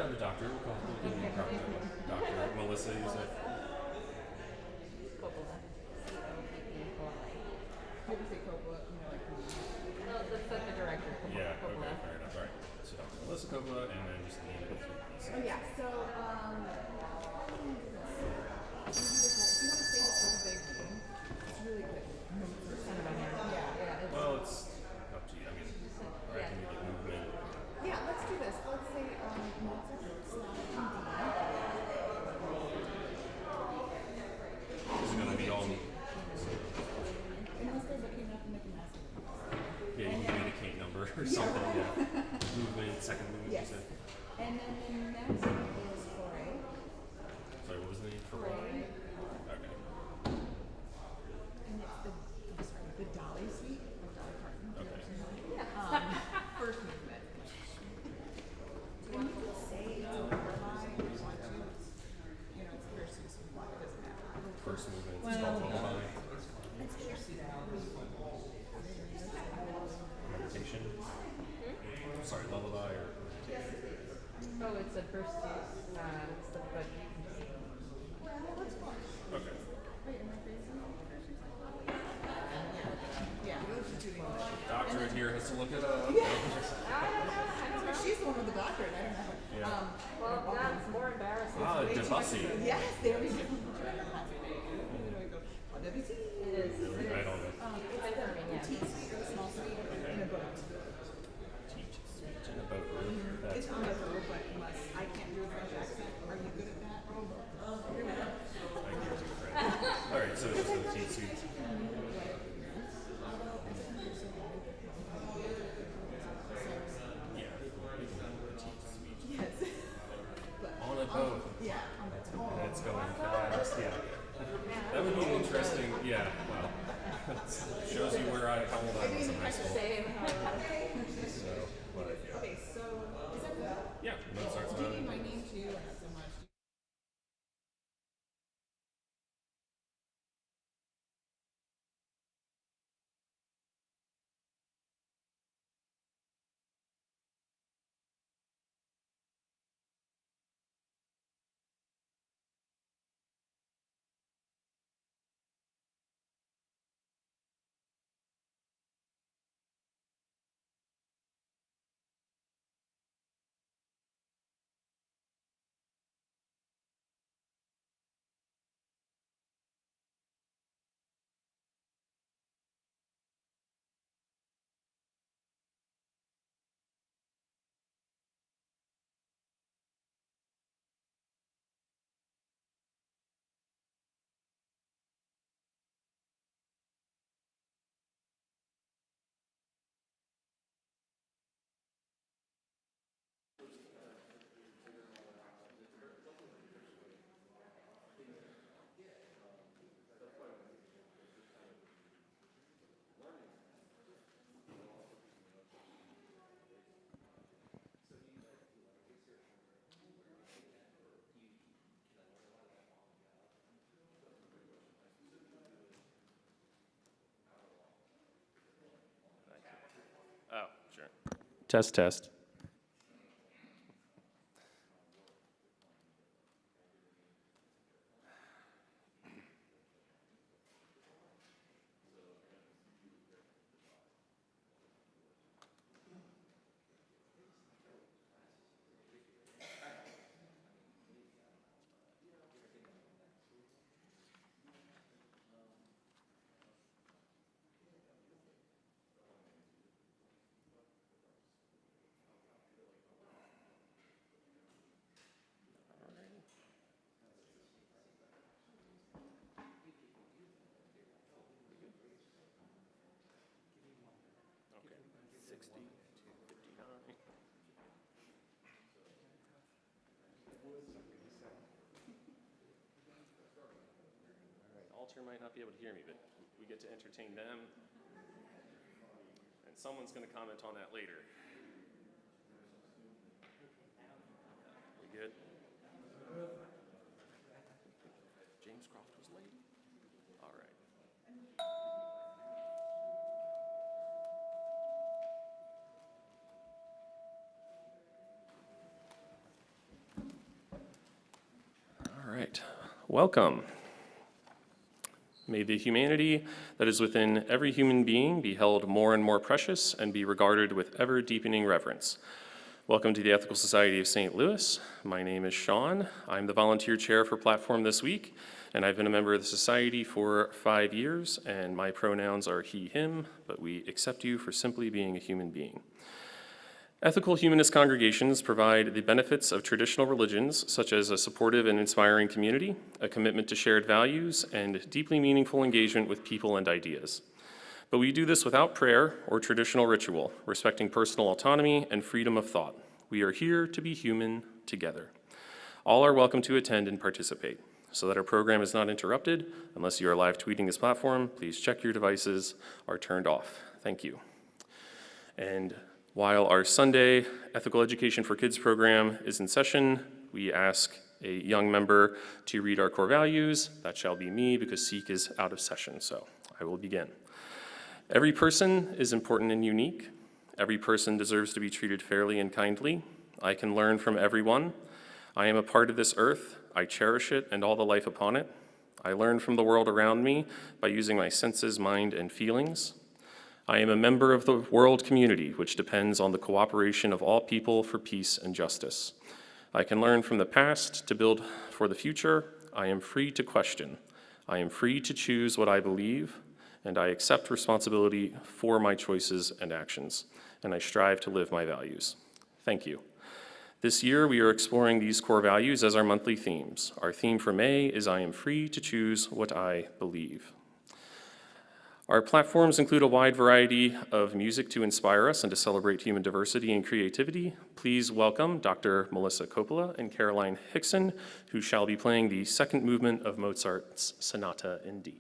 Yeah, the doctor. We'll call Dr. Melissa, you said? Coppola. C-O-P-P-O-L-A. Did you say Coppola? No, that's the director. Yeah, Coppola. okay, fair enough. All right. So Dr. Melissa Coppola, and then just the name of the three pieces. Oh yeah. So if you want to say this with a big name, it's really good. Yeah. Well, it's up to you. I mean, or I can make movement. Yeah, let's do this. Let's say Mozart slash D. This is going to be all. Unless they're looking up and they can ask me. Yeah, you can indicate number or something. Yeah. Movement, second movement, Yes. you said? And then the next one is Foray. Sorry, what was the name? Foray. Okay. And it's the Dolly Suite of Dolly Parton. Okay. First movement. When you say it's a lullaby, you want to, it's Percy, so it doesn't matter. First movement is called lullaby. It's just Meditation. Sorry, lullaby or meditation. Oh, it's the first use. It's the but Okay. Wait, am I crazy? Yeah. Doctor in here has to look it up. I don't know. She's the one with the doctorate. I don't know. Yeah. Well, that's more embarrassing. Ah, Debussy. Yes, there we go. WC. It is. Really? I don't know. It's the tea suite or the small suite in a boat. Teach speech in a boat. Really? That's It's on a boat, but unless I can't do a French accent, are you good at that? I give you credit. All right, so it's just the teach suite. Yeah. Yes. On a boat. Yeah, on that boat. And it's going fast. Yeah. That would be an interesting. Yeah. Well, shows you where how old I was in high school. Same. So, but yeah. Okay, so is that good? Yeah. Mozart's Do you not need in. my name too, or not so much? Oh, sure. Test, test. Okay, 60 to 59. Alter might not be able to hear me, but we get to entertain them. And someone's going to comment on that later. We good? James Croft was late? All right. All right, welcome. May the humanity that is within every human being be held more and more precious and be regarded with ever-deepening reverence. Welcome to the Ethical Society of St. Louis. My name is Sean. I'm the volunteer chair for Platform this week, and I've been a member of the society for 5 years, and my pronouns are he, him, but we accept you for simply being a human being. Ethical humanist congregations provide the benefits of traditional religions, such as a supportive and inspiring community, a commitment to shared values, and deeply meaningful engagement with people and ideas. But we do this without prayer or traditional ritual, respecting personal autonomy and freedom of thought. We are here to be human together. All are welcome to attend and participate. So that our program is not interrupted, unless you are live tweeting this platform, please check your devices are turned off. Thank you. And while our Sunday Ethical Education for Kids program is in session, we ask a young member to read our core values. That shall be me, because Seek is out of session, so I will begin. Every person is important and unique. Every person deserves to be treated fairly and kindly. I can learn from everyone. I am a part of this earth. I cherish it and all the life upon it. I learn from the world around me by using my senses, mind, and feelings. I am a member of the world community, which depends on the cooperation of all people for peace and justice. I can learn from the past to build for the future. I am free to question. I am free to choose what I believe, and I accept responsibility for my choices and actions, and I strive to live my values. Thank you. This year, we are exploring these core values as our monthly themes. Our theme for May is I am free to choose what I believe. Our platforms include a wide variety of music to inspire us and to celebrate human diversity and creativity. Please welcome Dr. Melissa Coppola and Caroline Hickson, who shall be playing the second movement of Mozart's Sonata in D.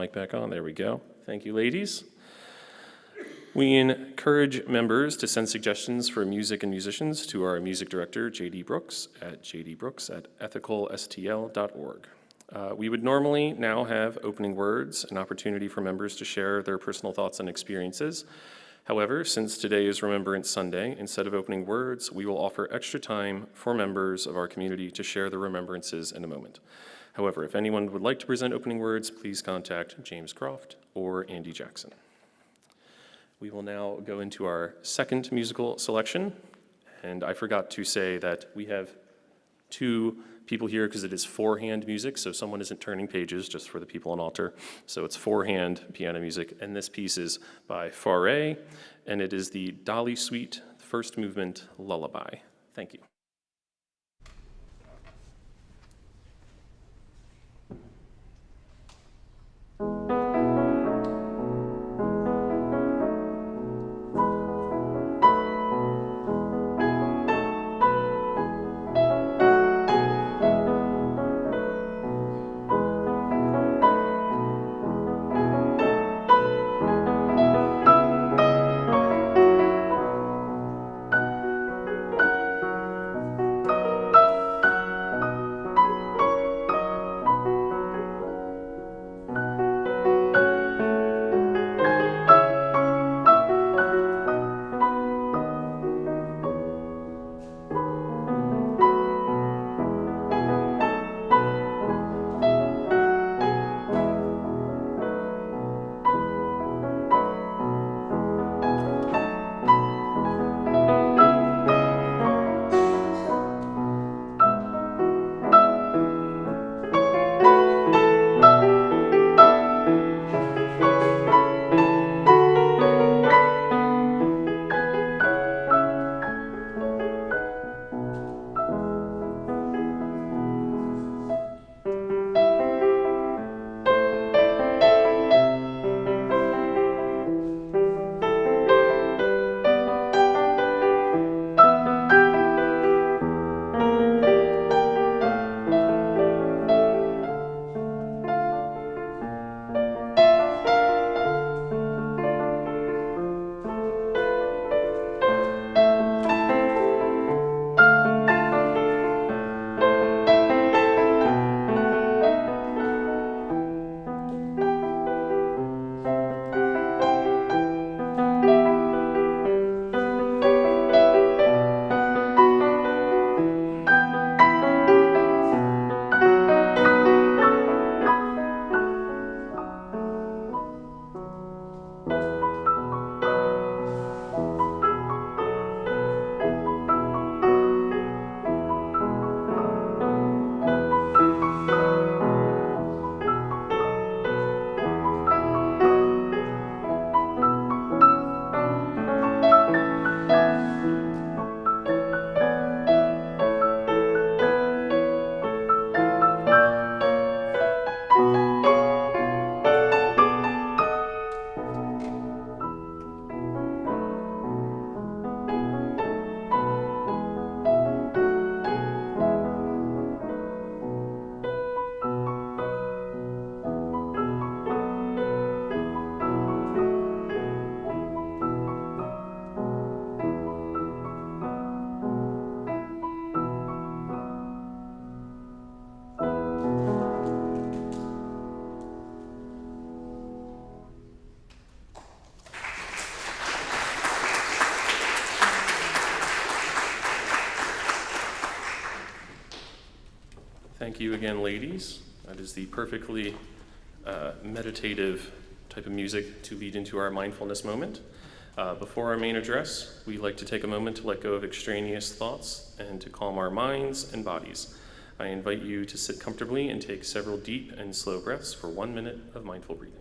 mic back on. There we go. Thank you, ladies. We encourage members to send suggestions for music and musicians to our music director, JD Brooks, at jdbrooks@ethicalstl.org. We would normally now have opening words, an opportunity for members to share their personal thoughts and experiences. However, since today is Remembrance Sunday, instead of opening words, we will offer extra time for members of our community to share their remembrances in a moment. However, if anyone would like to present opening words, please contact James Croft or Andy Jackson. We will now go into our second musical selection, and I forgot to say that we have two people here because it is four-hand music, so someone isn't turning pages, just for the people on altar. So it's four-hand piano music, and this piece is by Fauré, and it is the Dolly Suite, first movement lullaby. Thank you. Thank you again, ladies. That is the perfectly meditative type of music to lead into our mindfulness moment. Before our main address, we like to take a moment to let go of extraneous thoughts and to calm our minds and bodies. I invite you to sit comfortably and take several deep and slow breaths for 1 minute of mindful breathing.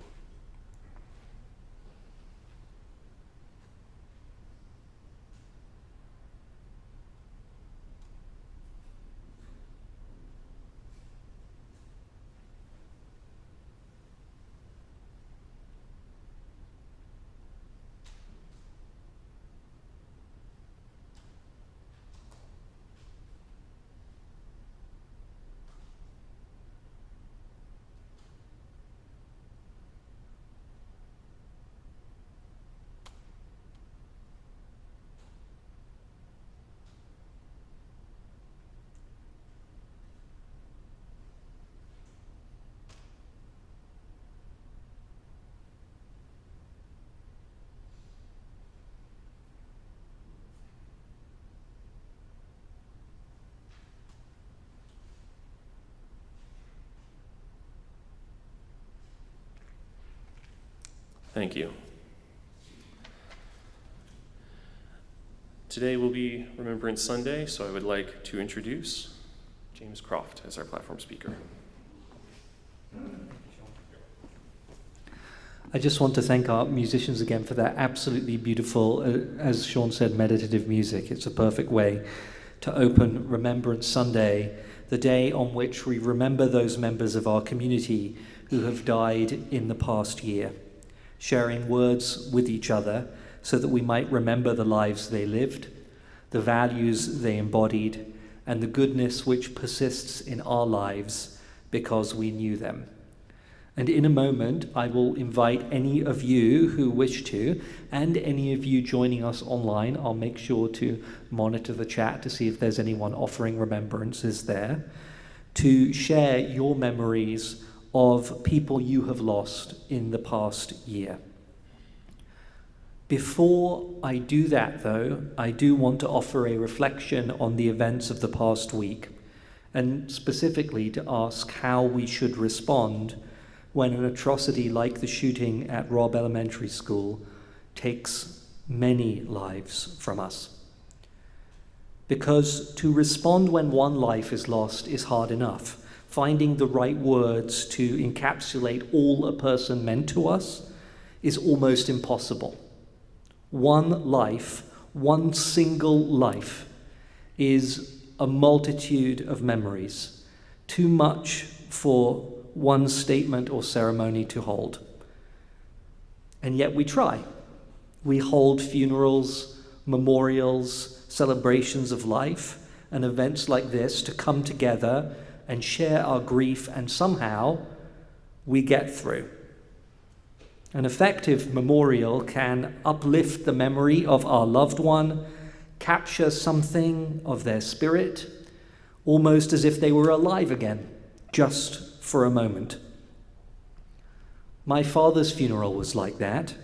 Thank you. Today will be Remembrance Sunday, so I would like to introduce James Croft as our platform speaker. I just want to thank our musicians again for that absolutely beautiful, as Sean said, meditative music. It's a perfect way to open Remembrance Sunday, the day on which we remember those members of our community who have died in the past year, sharing words with each other so that we might remember the lives they lived, the values they embodied, and the goodness which persists in our lives because we knew them. And in a moment, I will invite any of you who wish to, and any of you joining us online, I'll make sure to monitor the chat to see if there's anyone offering remembrances there, to share your memories of people you have lost in the past year. Before I do that, though, I do want to offer a reflection on the events of the past week, and specifically to ask how we should respond when an atrocity like the shooting at Robb Elementary School takes many lives from us. Because to respond when one life is lost is hard enough. Finding the right words to encapsulate all a person meant to us is almost impossible. One life, one single life, is a multitude of memories, too much for one statement or ceremony to hold. And yet we try. We hold funerals, memorials, celebrations of life, and events like this to come together and share our grief, and somehow we get through. An effective memorial can uplift the memory of our loved one, capture something of their spirit, almost as if they were alive again, just for a moment. My father's funeral was like that.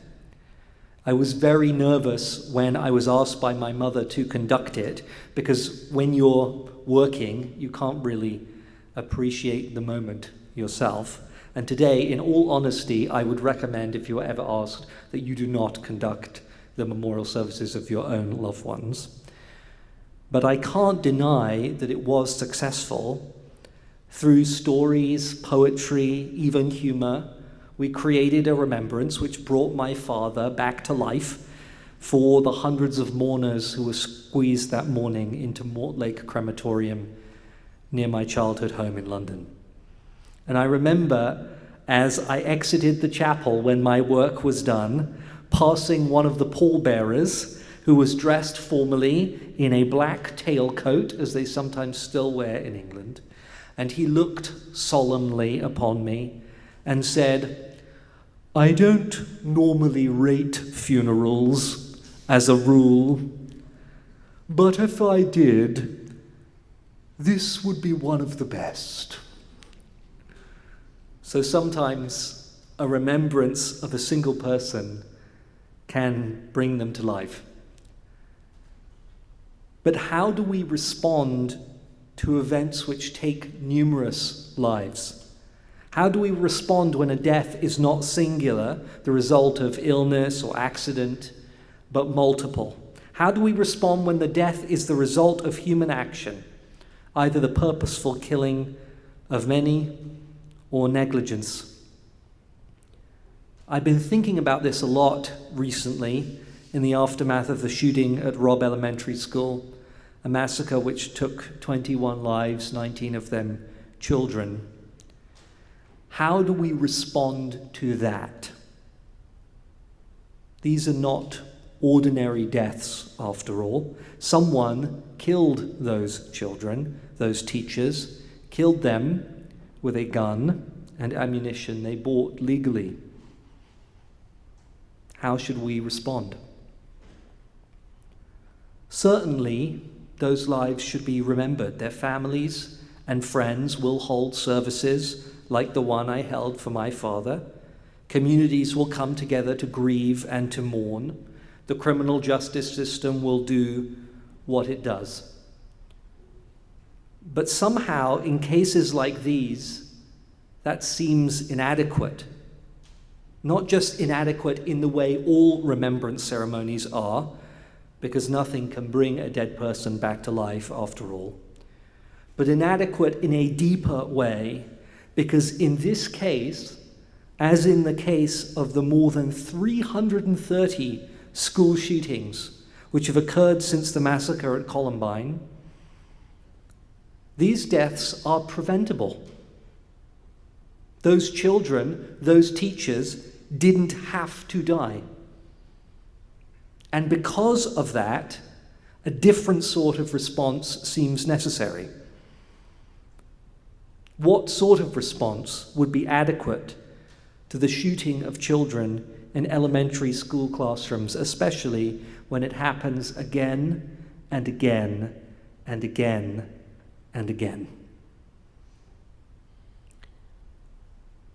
I was very nervous when I was asked by my mother to conduct it, because when you're working, you can't really appreciate the moment yourself. And today, in all honesty, I would recommend, if you were ever asked, that you do not conduct the memorial services of your own loved ones. But I can't deny that it was successful. Through stories, poetry, even humor, we created a remembrance which brought my father back to life for the hundreds of mourners who were squeezed that morning into Mortlake Crematorium near my childhood home in London. And I remember, as I exited the chapel when my work was done, passing one of the pallbearers who was dressed formally in a black tailcoat, as they sometimes still wear in England. And he looked solemnly upon me and said, "I don't normally rate funerals as a rule, but if I did, this would be one of the best." So sometimes a remembrance of a single person can bring them to life. But how do we respond to events which take numerous lives? How do we respond when a death is not singular, the result of illness or accident, but multiple? How do we respond when the death is the result of human action, either the purposeful killing of many or negligence? I've been thinking about this a lot recently in the aftermath of the shooting at Robb Elementary School, a massacre which took 21 lives, 19 of them children. How do we respond to that? These are not ordinary deaths, after all. Someone killed those children, those teachers, killed them with a gun and ammunition they bought legally. How should we respond? Certainly, those lives should be remembered. Their families and friends will hold services like the one I held for my father. Communities will come together to grieve and to mourn. The criminal justice system will do what it does. But somehow, in cases like these, that seems inadequate. Not just inadequate in the way all remembrance ceremonies are, because nothing can bring a dead person back to life after all, but inadequate in a deeper way, because in this case, as in the case of the more than 330 school shootings which have occurred since the massacre at Columbine, these deaths are preventable. Those children, those teachers, didn't have to die. And because of that, a different sort of response seems necessary. What sort of response would be adequate to the shooting of children in elementary school classrooms, especially when it happens again and again and again and again?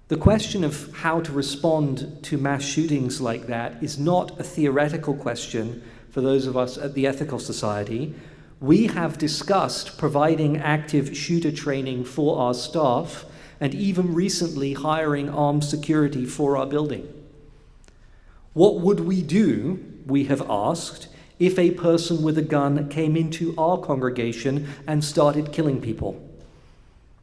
The question of how to respond to mass shootings like that is not a theoretical question for those of us at the Ethical Society. We have discussed providing active shooter training for our staff and even recently hiring armed security for our building. What would we do, we have asked, if a person with a gun came into our congregation and started killing people?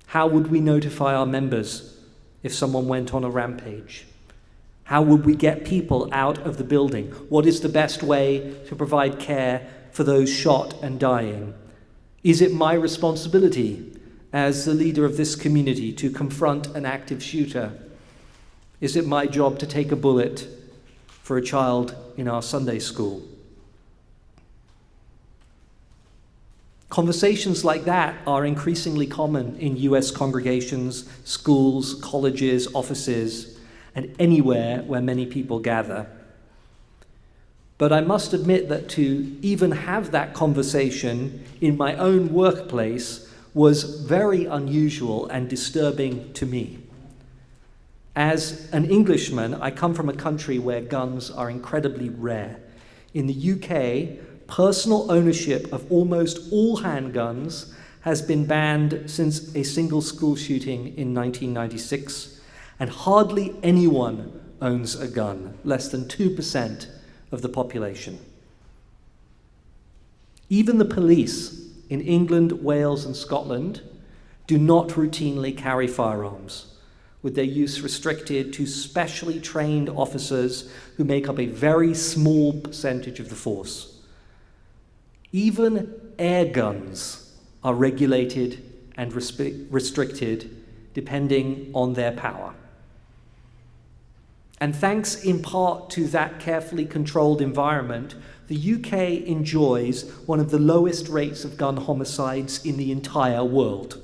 How would we notify our members if someone went on a rampage? How would we get people out of the building? What is the best way to provide care for those shot and dying? Is it my responsibility as the leader of this community to confront an active shooter? Is it my job to take a bullet for a child in our Sunday school? Conversations like that are increasingly common in US congregations, schools, colleges, offices, and anywhere where many people gather. But I must admit that to even have that conversation in my own workplace was very unusual and disturbing to me. As an Englishman, I come from a country where guns are incredibly rare. In the UK, personal ownership of almost all handguns has been banned since a single school shooting in 1996, and hardly anyone owns a gun, less than 2% of the population. Even the police in England, Wales, and Scotland do not routinely carry firearms, with their use restricted to specially trained officers who make up a very small percentage of the force. Even air guns are regulated and restricted depending on their power. And thanks in part to that carefully controlled environment, the UK enjoys one of the lowest rates of gun homicides in the entire world.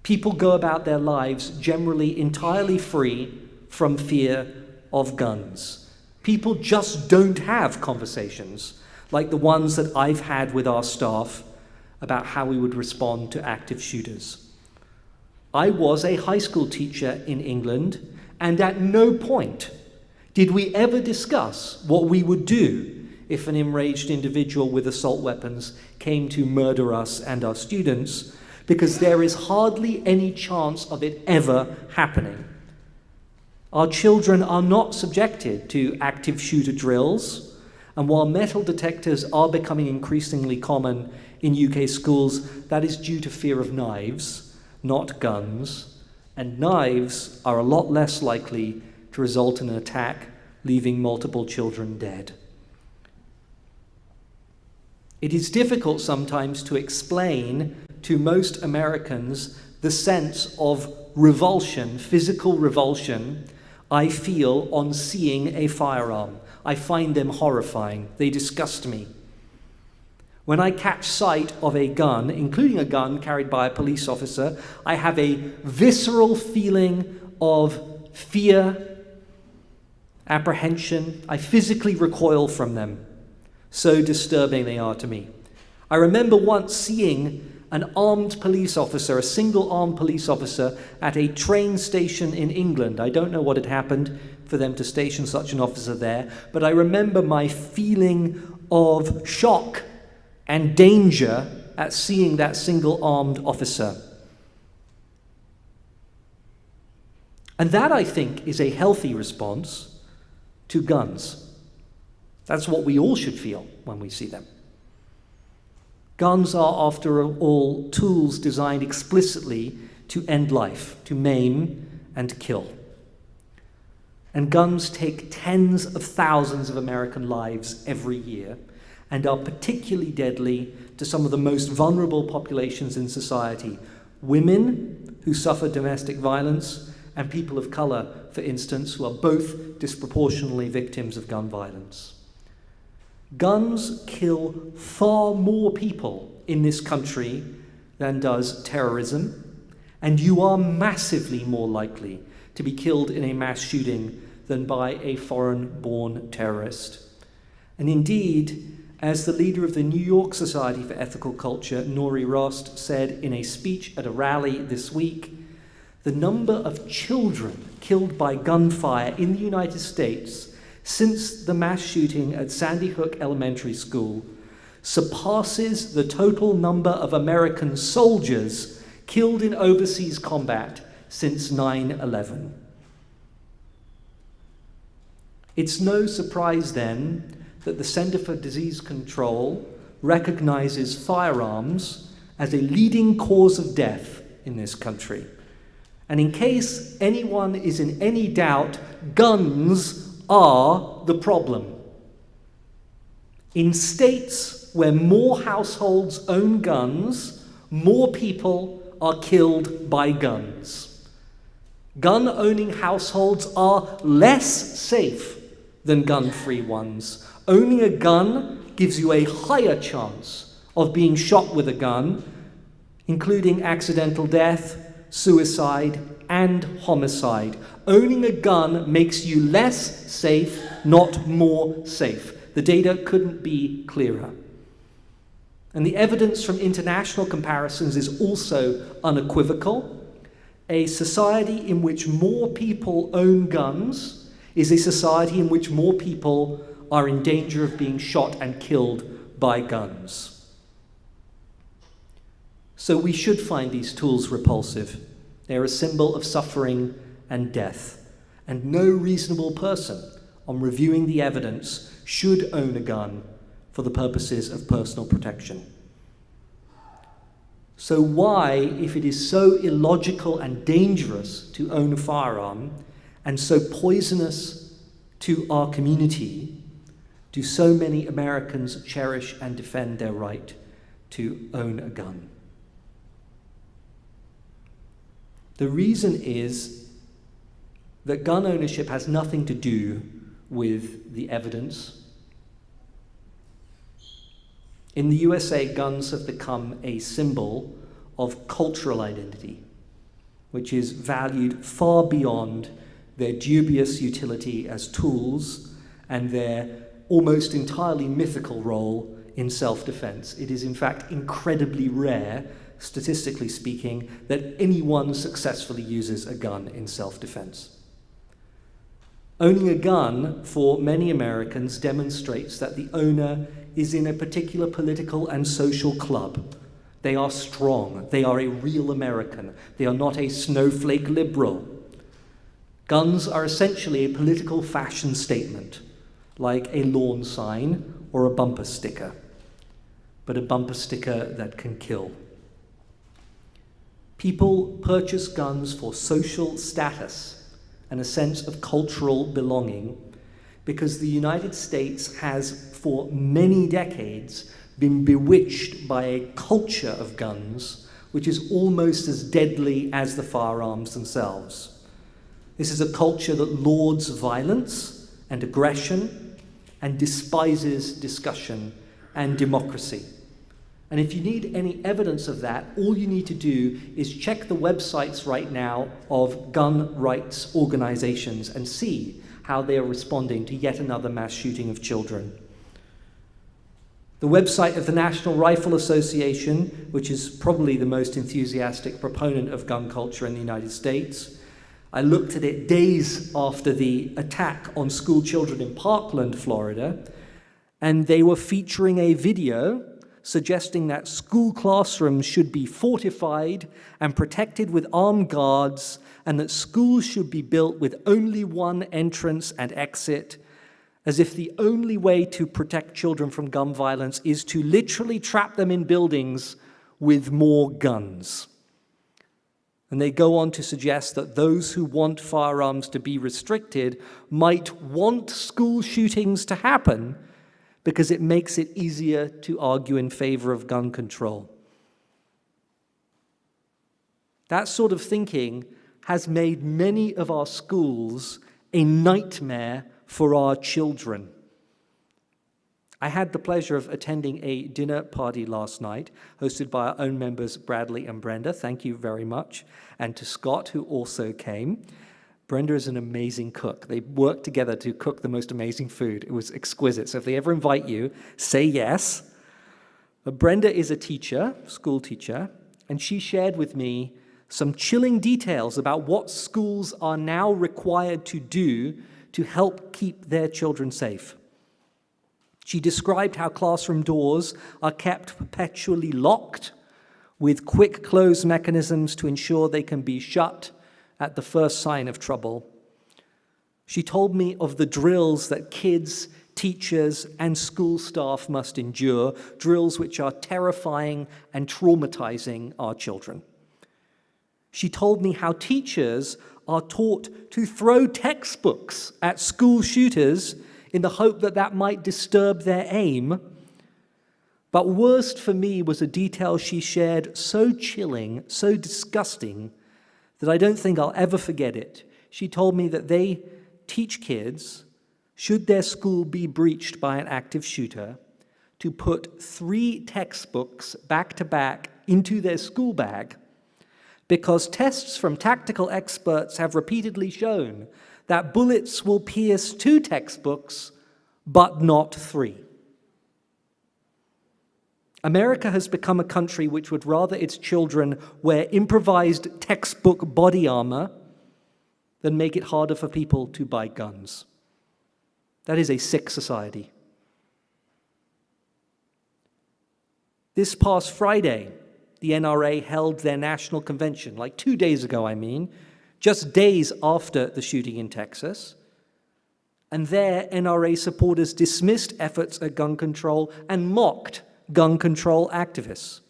People go about their lives generally entirely free from fear of guns. People just don't have conversations like the ones that I've had with our staff about how we would respond to active shooters. I was a high school teacher in England, and at no point did we ever discuss what we would do if an enraged individual with assault weapons came to murder us and our students, because there is hardly any chance of it ever happening. Our children are not subjected to active shooter drills, and while metal detectors are becoming increasingly common in UK schools, that is due to fear of knives, not guns, and knives are a lot less likely to result in an attack, leaving multiple children dead. It is difficult sometimes to explain to most Americans the sense of revulsion, physical revulsion, I feel on seeing a firearm. I find them horrifying. They disgust me. When I catch sight of a gun, including a gun carried by a police officer, I have a visceral feeling of fear, apprehension. I physically recoil from them. So disturbing they are to me. I remember once seeing an armed police officer, a single armed police officer, at a train station in England. I don't know what had happened for them to station such an officer there, but I remember my feeling of shock and danger at seeing that single armed officer. And that, I think, is a healthy response to guns. That's what we all should feel when we see them. Guns are, after all, tools designed explicitly to end life, to maim and kill. And guns take tens of thousands of American lives every year and are particularly deadly to some of the most vulnerable populations in society: women who suffer domestic violence and people of color, for instance, who are both disproportionately victims of gun violence. Guns kill far more people in this country than does terrorism, and you are massively more likely to be killed in a mass shooting than by a foreign-born terrorist. And indeed, as the leader of the New York Society for Ethical Culture, Nori Rost, said in a speech at a rally this week, the number of children killed by gunfire in the United States since the mass shooting at Sandy Hook Elementary School surpasses the total number of American soldiers killed in overseas combat since 9/11. It's no surprise then that the Center for Disease Control recognizes firearms as a leading cause of death in this country. And in case anyone is in any doubt, guns are the problem. In states where more households own guns, more people are killed by guns. Gun-owning households are less safe than gun-free ones. Owning a gun gives you a higher chance of being shot with a gun, including accidental death, suicide, and homicide. Owning a gun makes you less safe, not more safe. The data couldn't be clearer. And the evidence from international comparisons is also unequivocal. A society in which more people own guns is a society in which more people are in danger of being shot and killed by guns. So we should find these tools repulsive. They're a symbol of suffering and death. And no reasonable person, on reviewing the evidence, should own a gun for the purposes of personal protection. So why, if it is so illogical and dangerous to own a firearm, and so poisonous to our community, do so many Americans cherish and defend their right to own a gun? The reason is that gun ownership has nothing to do with the evidence. In the USA, guns have become a symbol of cultural identity, which is valued far beyond their dubious utility as tools and their almost entirely mythical role in self-defense. It is, in fact, incredibly rare, statistically speaking, that anyone successfully uses a gun in self-defense. Owning a gun, for many Americans, demonstrates that the owner is in a particular political and social club. They are strong. They are a real American. They are not a snowflake liberal. Guns are essentially a political fashion statement, like a lawn sign or a bumper sticker, but a bumper sticker that can kill. People purchase guns for social status and a sense of cultural belonging because the United States has, for many decades, been bewitched by a culture of guns which is almost as deadly as the firearms themselves. This is a culture that lauds violence and aggression and despises discussion and democracy. And if you need any evidence of that, all you need to do is check the websites right now of gun rights organizations and see how they are responding to yet another mass shooting of children. The website of the National Rifle Association, which is probably the most enthusiastic proponent of gun culture in the United States, I looked at it days after the attack on school children in Parkland, Florida, and they were featuring a video suggesting that school classrooms should be fortified and protected with armed guards, and that schools should be built with only one entrance and exit, as if the only way to protect children from gun violence is to literally trap them in buildings with more guns. And they go on to suggest that those who want firearms to be restricted might want school shootings to happen because it makes it easier to argue in favor of gun control. That sort of thinking has made many of our schools a nightmare for our children. I had the pleasure of attending a dinner party last night, hosted by our own members Bradley and Brenda. Thank you very much. And to Scott, who also came. Brenda is an amazing cook. They worked together to cook the most amazing food. It was exquisite. So if they ever invite you, say yes. Brenda is a teacher, school teacher, and she shared with me some chilling details about what schools are now required to do to help keep their children safe. She described how classroom doors are kept perpetually locked with quick close mechanisms to ensure they can be shut at the first sign of trouble. She told me of the drills that kids, teachers, and school staff must endure, drills which are terrifying and traumatizing our children. She told me how teachers are taught to throw textbooks at school shooters in the hope that that might disturb their aim. But worst for me was a detail she shared so chilling, so disgusting, that I don't think I'll ever forget it. She told me that they teach kids, should their school be breached by an active shooter, to put 3 textbooks back to back into their school bag, because tests from tactical experts have repeatedly shown that bullets will pierce 2 textbooks, but not 3. America has become a country which would rather its children wear improvised textbook body armor than make it harder for people to buy guns. That is a sick society. This past Friday, the NRA held their national convention, like 2 days ago, just days after the shooting in Texas. And there, NRA supporters dismissed efforts at gun control and mocked gun control activists.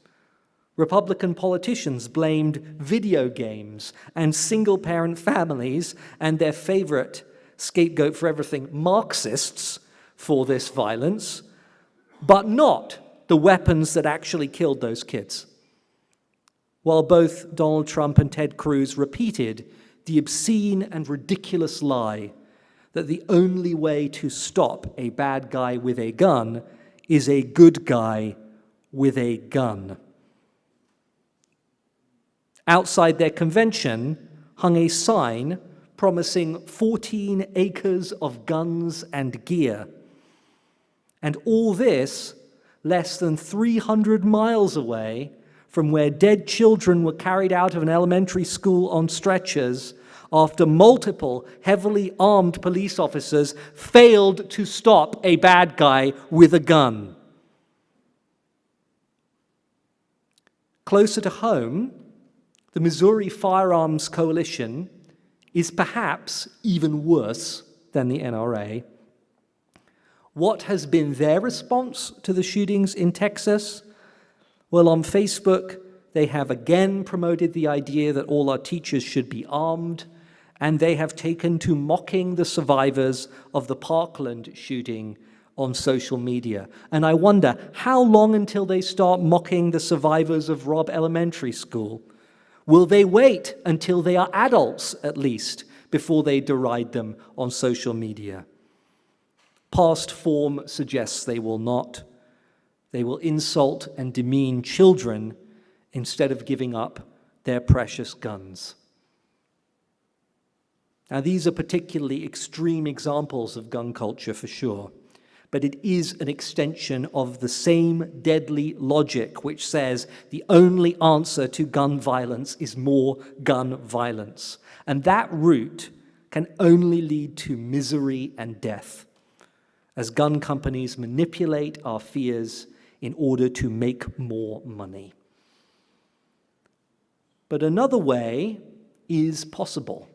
Republican politicians blamed video games and single-parent families and their favorite scapegoat for everything, Marxists, for this violence, but not the weapons that actually killed those kids. While both Donald Trump and Ted Cruz repeated the obscene and ridiculous lie that the only way to stop a bad guy with a gun is a good guy with a gun. Outside their convention hung a sign promising 14 acres of guns and gear. And all this less than 300 miles away from where dead children were carried out of an elementary school on stretchers after multiple heavily armed police officers failed to stop a bad guy with a gun. Closer to home, the Missouri Firearms Coalition is perhaps even worse than the NRA. What has been their response to the shootings in Texas? Well, on Facebook, they have again promoted the idea that all our teachers should be armed, and they have taken to mocking the survivors of the Parkland shooting on social media. And I wonder, how long until they start mocking the survivors of Robb Elementary School? Will they wait until they are adults, at least, before they deride them on social media? Past form suggests they will not. They will insult and demean children instead of giving up their precious guns. Now, these are particularly extreme examples of gun culture for sure, but it is an extension of the same deadly logic which says the only answer to gun violence is more gun violence. And that route can only lead to misery and death, as gun companies manipulate our fears in order to make more money. But another way is possible.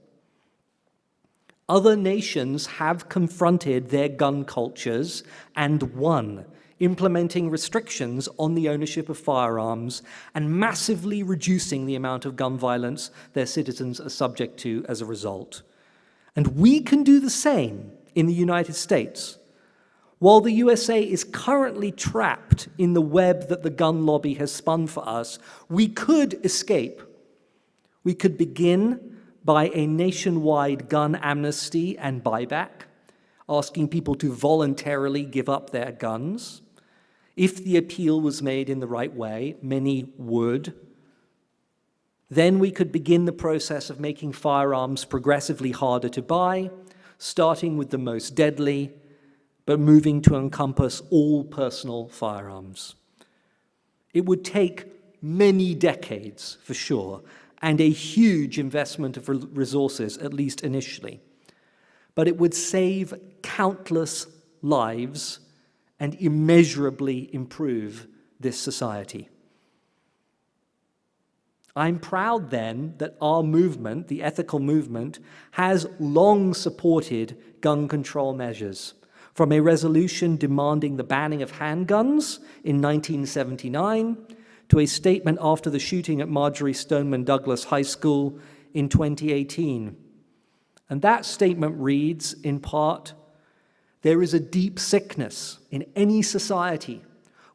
Other nations have confronted their gun cultures and won, implementing restrictions on the ownership of firearms and massively reducing the amount of gun violence their citizens are subject to as a result. And we can do the same in the United States. While the USA is currently trapped in the web that the gun lobby has spun for us, we could escape. We could begin by a nationwide gun amnesty and buyback, asking people to voluntarily give up their guns. If the appeal was made in the right way, many would. Then we could begin the process of making firearms progressively harder to buy, starting with the most deadly, but moving to encompass all personal firearms. It would take many decades, for sure, and a huge investment of resources, at least initially. But it would save countless lives and immeasurably improve this society. I'm proud then that our movement, the ethical movement, has long supported gun control measures, from a resolution demanding the banning of handguns in 1979 to a statement after the shooting at Marjory Stoneman Douglas High School in 2018. And that statement reads, in part, "There is a deep sickness in any society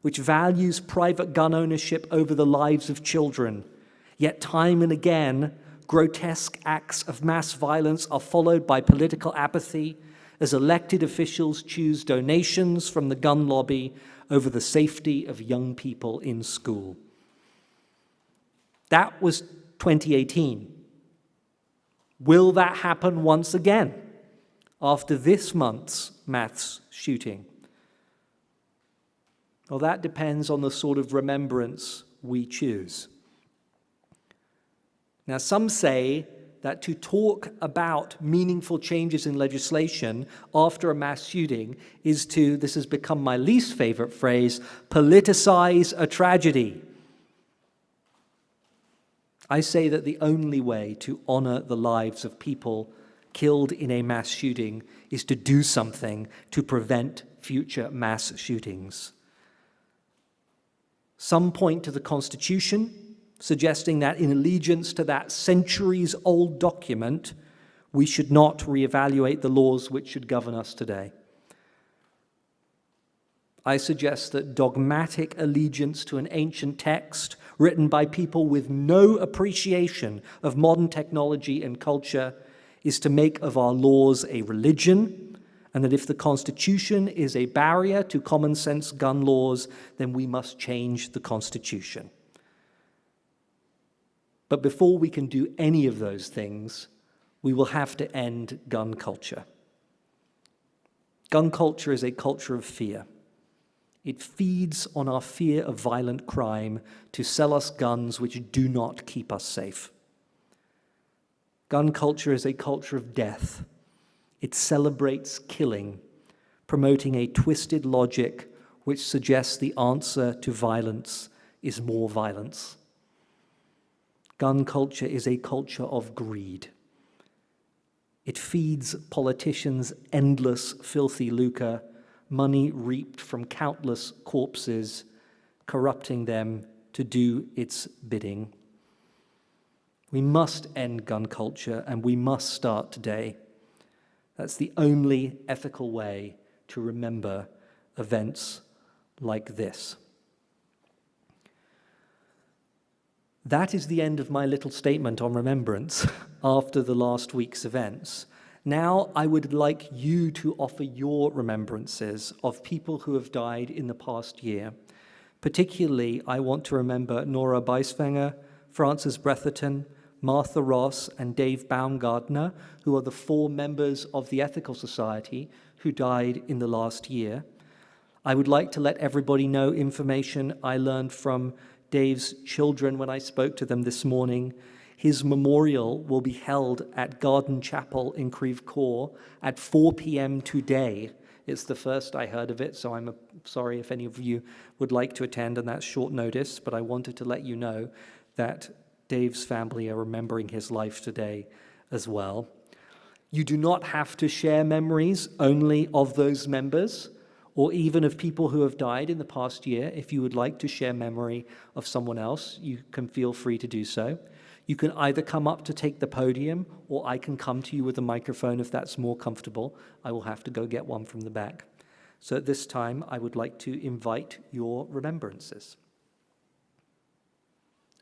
which values private gun ownership over the lives of children, yet time and again, grotesque acts of mass violence are followed by political apathy as elected officials choose donations from the gun lobby over the safety of young people in school." That was 2018. Will that happen once again after this month's mass shooting? Well, that depends on the sort of remembrance we choose. Now, some say that to talk about meaningful changes in legislation after a mass shooting is to, this has become my least favorite phrase, politicize a tragedy. I say that the only way to honor the lives of people killed in a mass shooting is to do something to prevent future mass shootings. Some point to the Constitution, suggesting that in allegiance to that centuries-old document, we should not reevaluate the laws which should govern us today. I suggest that dogmatic allegiance to an ancient text written by people with no appreciation of modern technology and culture is to make of our laws a religion, and that if the Constitution is a barrier to common sense gun laws, then we must change the Constitution. But before we can do any of those things, we will have to end gun culture. Gun culture is a culture of fear. It feeds on our fear of violent crime to sell us guns which do not keep us safe. Gun culture is a culture of death. It celebrates killing, promoting a twisted logic which suggests the answer to violence is more violence. Gun culture is a culture of greed. It feeds politicians' endless filthy lucre, money reaped from countless corpses, corrupting them to do its bidding. We must end gun culture, and we must start today. That's the only ethical way to remember events like this. That is the end of my little statement on remembrance after the last week's events. Now I would like you to offer your remembrances of people who have died in the past year. Particularly, I want to remember Nora Beiswenger, Frances Bretherton, Martha Ross, and Dave Baumgartner, who are the 4 members of the Ethical Society who died in the last year. I would like to let everybody know information I learned from Dave's children when I spoke to them this morning. His memorial will be held at Garden Chapel in Creve Coeur at 4 p.m. today. It's the first I heard of it, so I'm sorry if any of you would like to attend, and that's short notice, but I wanted to let you know that Dave's family are remembering his life today as well. You do not have to share memories only of those members, or even of people who have died in the past year. If you would like to share memory of someone else, you can feel free to do so. You can either come up to take the podium, or I can come to you with a microphone if that's more comfortable. I will have to go get one from the back. So at this time, I would like to invite your remembrances.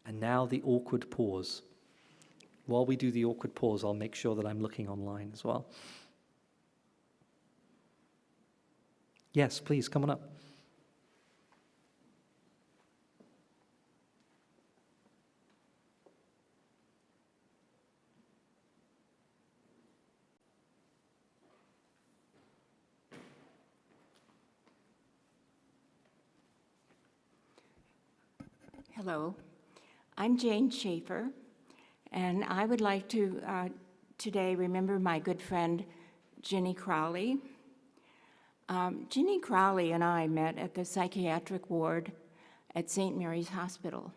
And now the awkward pause. While we do the awkward pause, I'll make sure that I'm looking online as well. Yes, please, come on up. Hello, I'm Jane Schaefer, and I would like to today remember my good friend Ginny Crowley. Ginny Crowley and I met at the psychiatric ward at St. Mary's Hospital.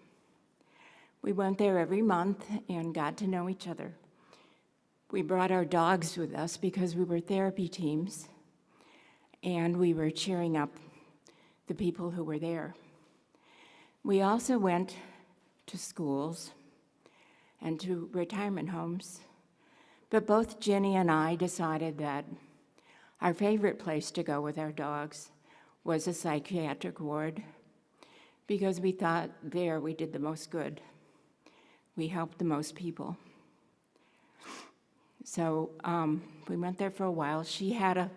We went there every month and got to know each other. We brought our dogs with us because we were therapy teams, and we were cheering up the people who were there. We also went to schools and to retirement homes, but both Ginny and I decided that our favorite place to go with our dogs was a psychiatric ward because we thought there we did the most good. We helped the most people. So we went there for a while. She had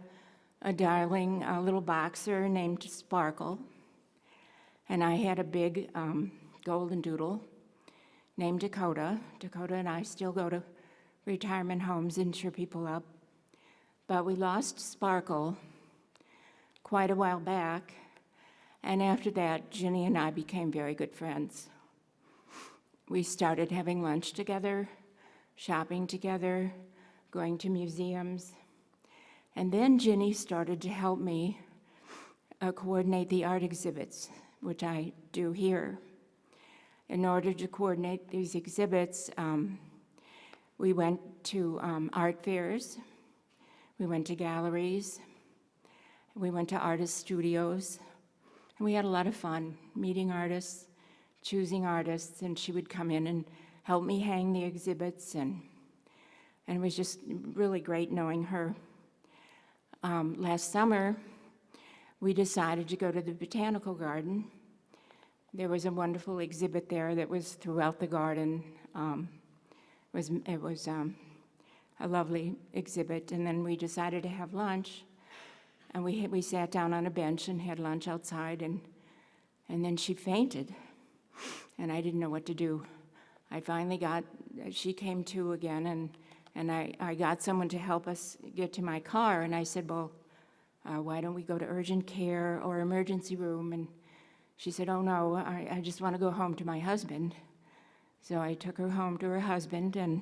a darling little boxer named Sparkle, and I had a big golden doodle named Dakota. Dakota and I still go to retirement homes and cheer people up. But we lost Sparkle quite a while back, and after that, Ginny and I became very good friends. We started having lunch together, shopping together, going to museums, and then Ginny started to help me coordinate the art exhibits, which I do here. In order to coordinate these exhibits, we went to art fairs, we went to galleries, we went to artist studios, and we had a lot of fun meeting artists, choosing artists, and she would come in and help me hang the exhibits, and it was just really great knowing her. Last summer, we decided to go to the Botanical Garden. There was a wonderful exhibit there that was throughout the garden. It was a lovely exhibit, and then we decided to have lunch, and we sat down on a bench and had lunch outside, and then she fainted, and I didn't know what to do. She came to again, and I got someone to help us get to my car, and I said, well, why don't we go to urgent care or emergency room? And she said, oh no, I just want to go home to my husband. So I took her home to her husband, and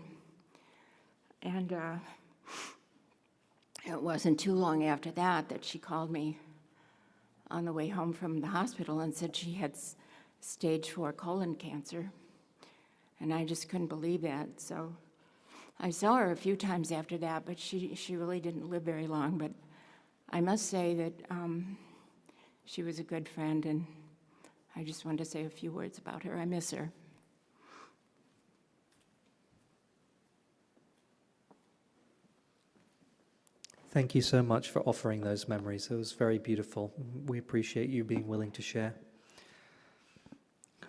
it wasn't too long after that she called me on the way home from the hospital and said she had stage 4 colon cancer. And I just couldn't believe that. So I saw her a few times after that, but she really didn't live very long. But I must say that she was a good friend, and I just wanted to say a few words about her. I miss her. Thank you so much for offering those memories. It was very beautiful. We appreciate you being willing to share.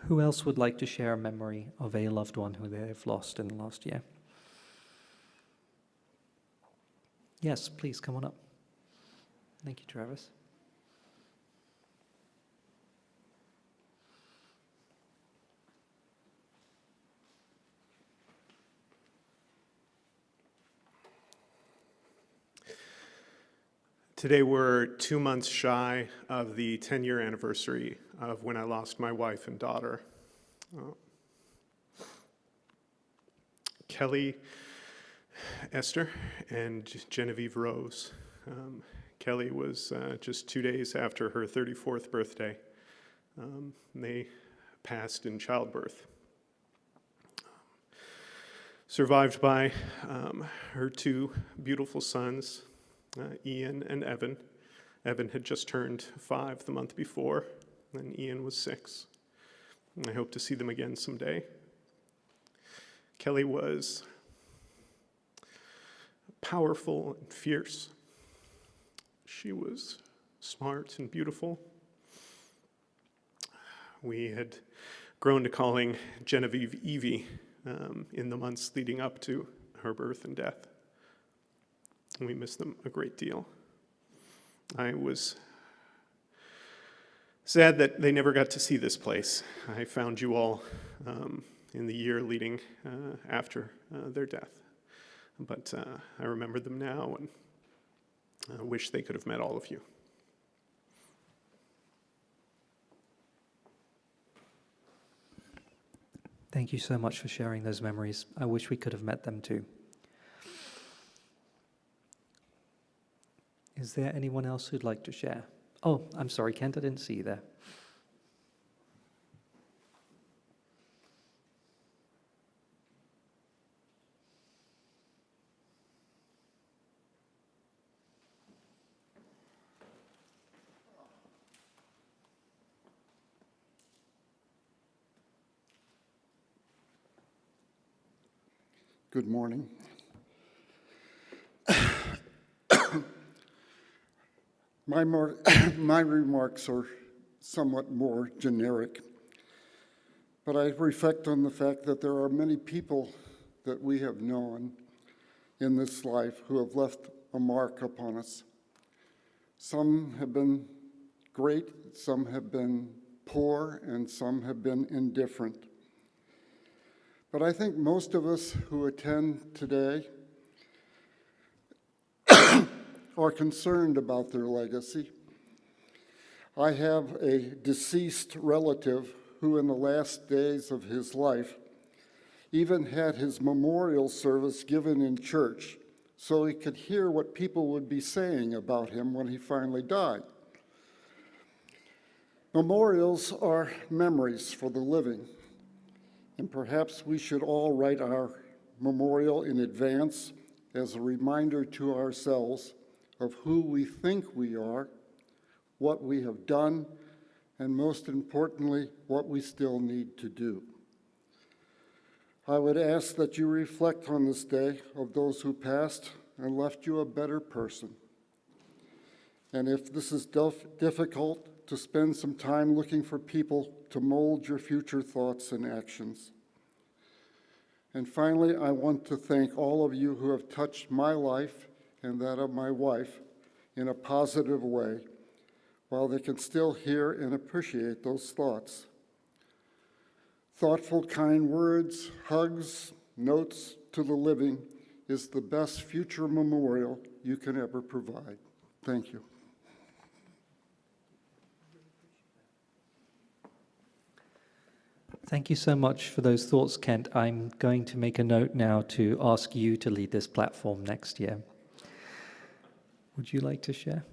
Who else would like to share a memory of a loved one who they have lost in the last year? Yes, please come on up. Thank you, Travis. Today we're 2 months shy of the 10-year anniversary of when I lost my wife and daughter. Kelly Esther and Genevieve Rose Kelly was just 2 days after her 34th birthday. They passed in childbirth. Survived by her two beautiful sons, Ian and Evan. Evan had just turned 5 the month before, and Ian was 6. I hope to see them again someday. Kelly was powerful and fierce. She was smart and beautiful. We had grown to calling Genevieve Evie in the months leading up to her birth and death. We miss them a great deal. I was sad that they never got to see this place. I found you all in the year leading after their death. But I remember them now and I wish they could have met all of you. Thank you so much for sharing those memories. I wish we could have met them too. Is there anyone else who'd like to share? Oh, I'm sorry, Kent, I didn't see you there. Good morning. My remarks are somewhat more generic, but I reflect on the fact that there are many people that we have known in this life who have left a mark upon us. Some have been great, some have been poor, and some have been indifferent. But I think most of us who attend today are concerned about their legacy. I have a deceased relative who in the last days of his life even had his memorial service given in church so he could hear what people would be saying about him when he finally died. Memorials are memories for the living, and perhaps we should all write our memorial in advance as a reminder to ourselves of who we think we are, what we have done, and most importantly, what we still need to do. I would ask that you reflect on this day of those who passed and left you a better person. And if this is difficult, to spend some time looking for people to mold your future thoughts and actions. And finally, I want to thank all of you who have touched my life and that of my wife in a positive way, while they can still hear and appreciate those thoughts. Thoughtful, kind words, hugs, notes to the living is the best future memorial you can ever provide. Thank you. Thank you so much for those thoughts, Kent. I'm going to make a note now to ask you to lead this platform next year. Would you like to share?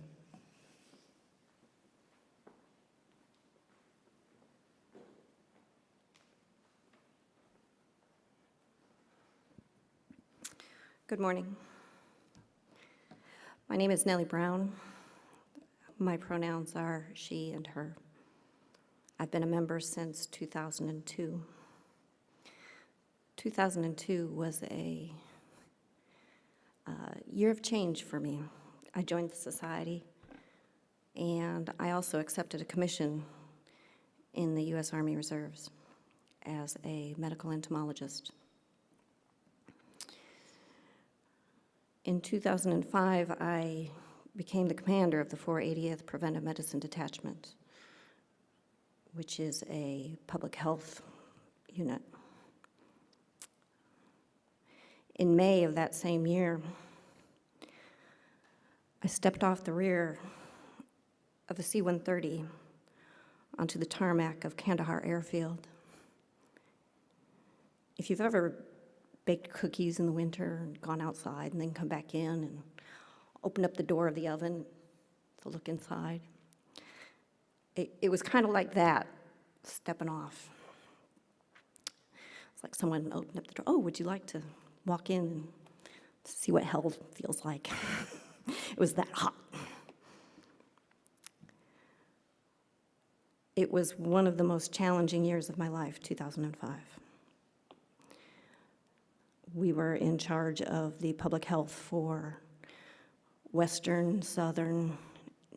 Good morning. My name is Nellie Brown. My pronouns are she and her. I've been a member since 2002. 2002 was a year of change for me. I joined the society, and I also accepted a commission in the U.S. Army Reserves as a medical entomologist. In 2005, I became the commander of the 480th Preventive Medicine Detachment, which is a public health unit. In May of that same year, I stepped off the rear of a C-130 onto the tarmac of Kandahar Airfield. If you've ever baked cookies in the winter and gone outside and then come back in and opened up the door of the oven the look inside. It was kind of like that, stepping off. It's like someone opened up the door. Oh, would you like to walk in and see what hell feels like? It was that hot. It was one of the most challenging years of my life, 2005. We were in charge of the public health for Western, Southern,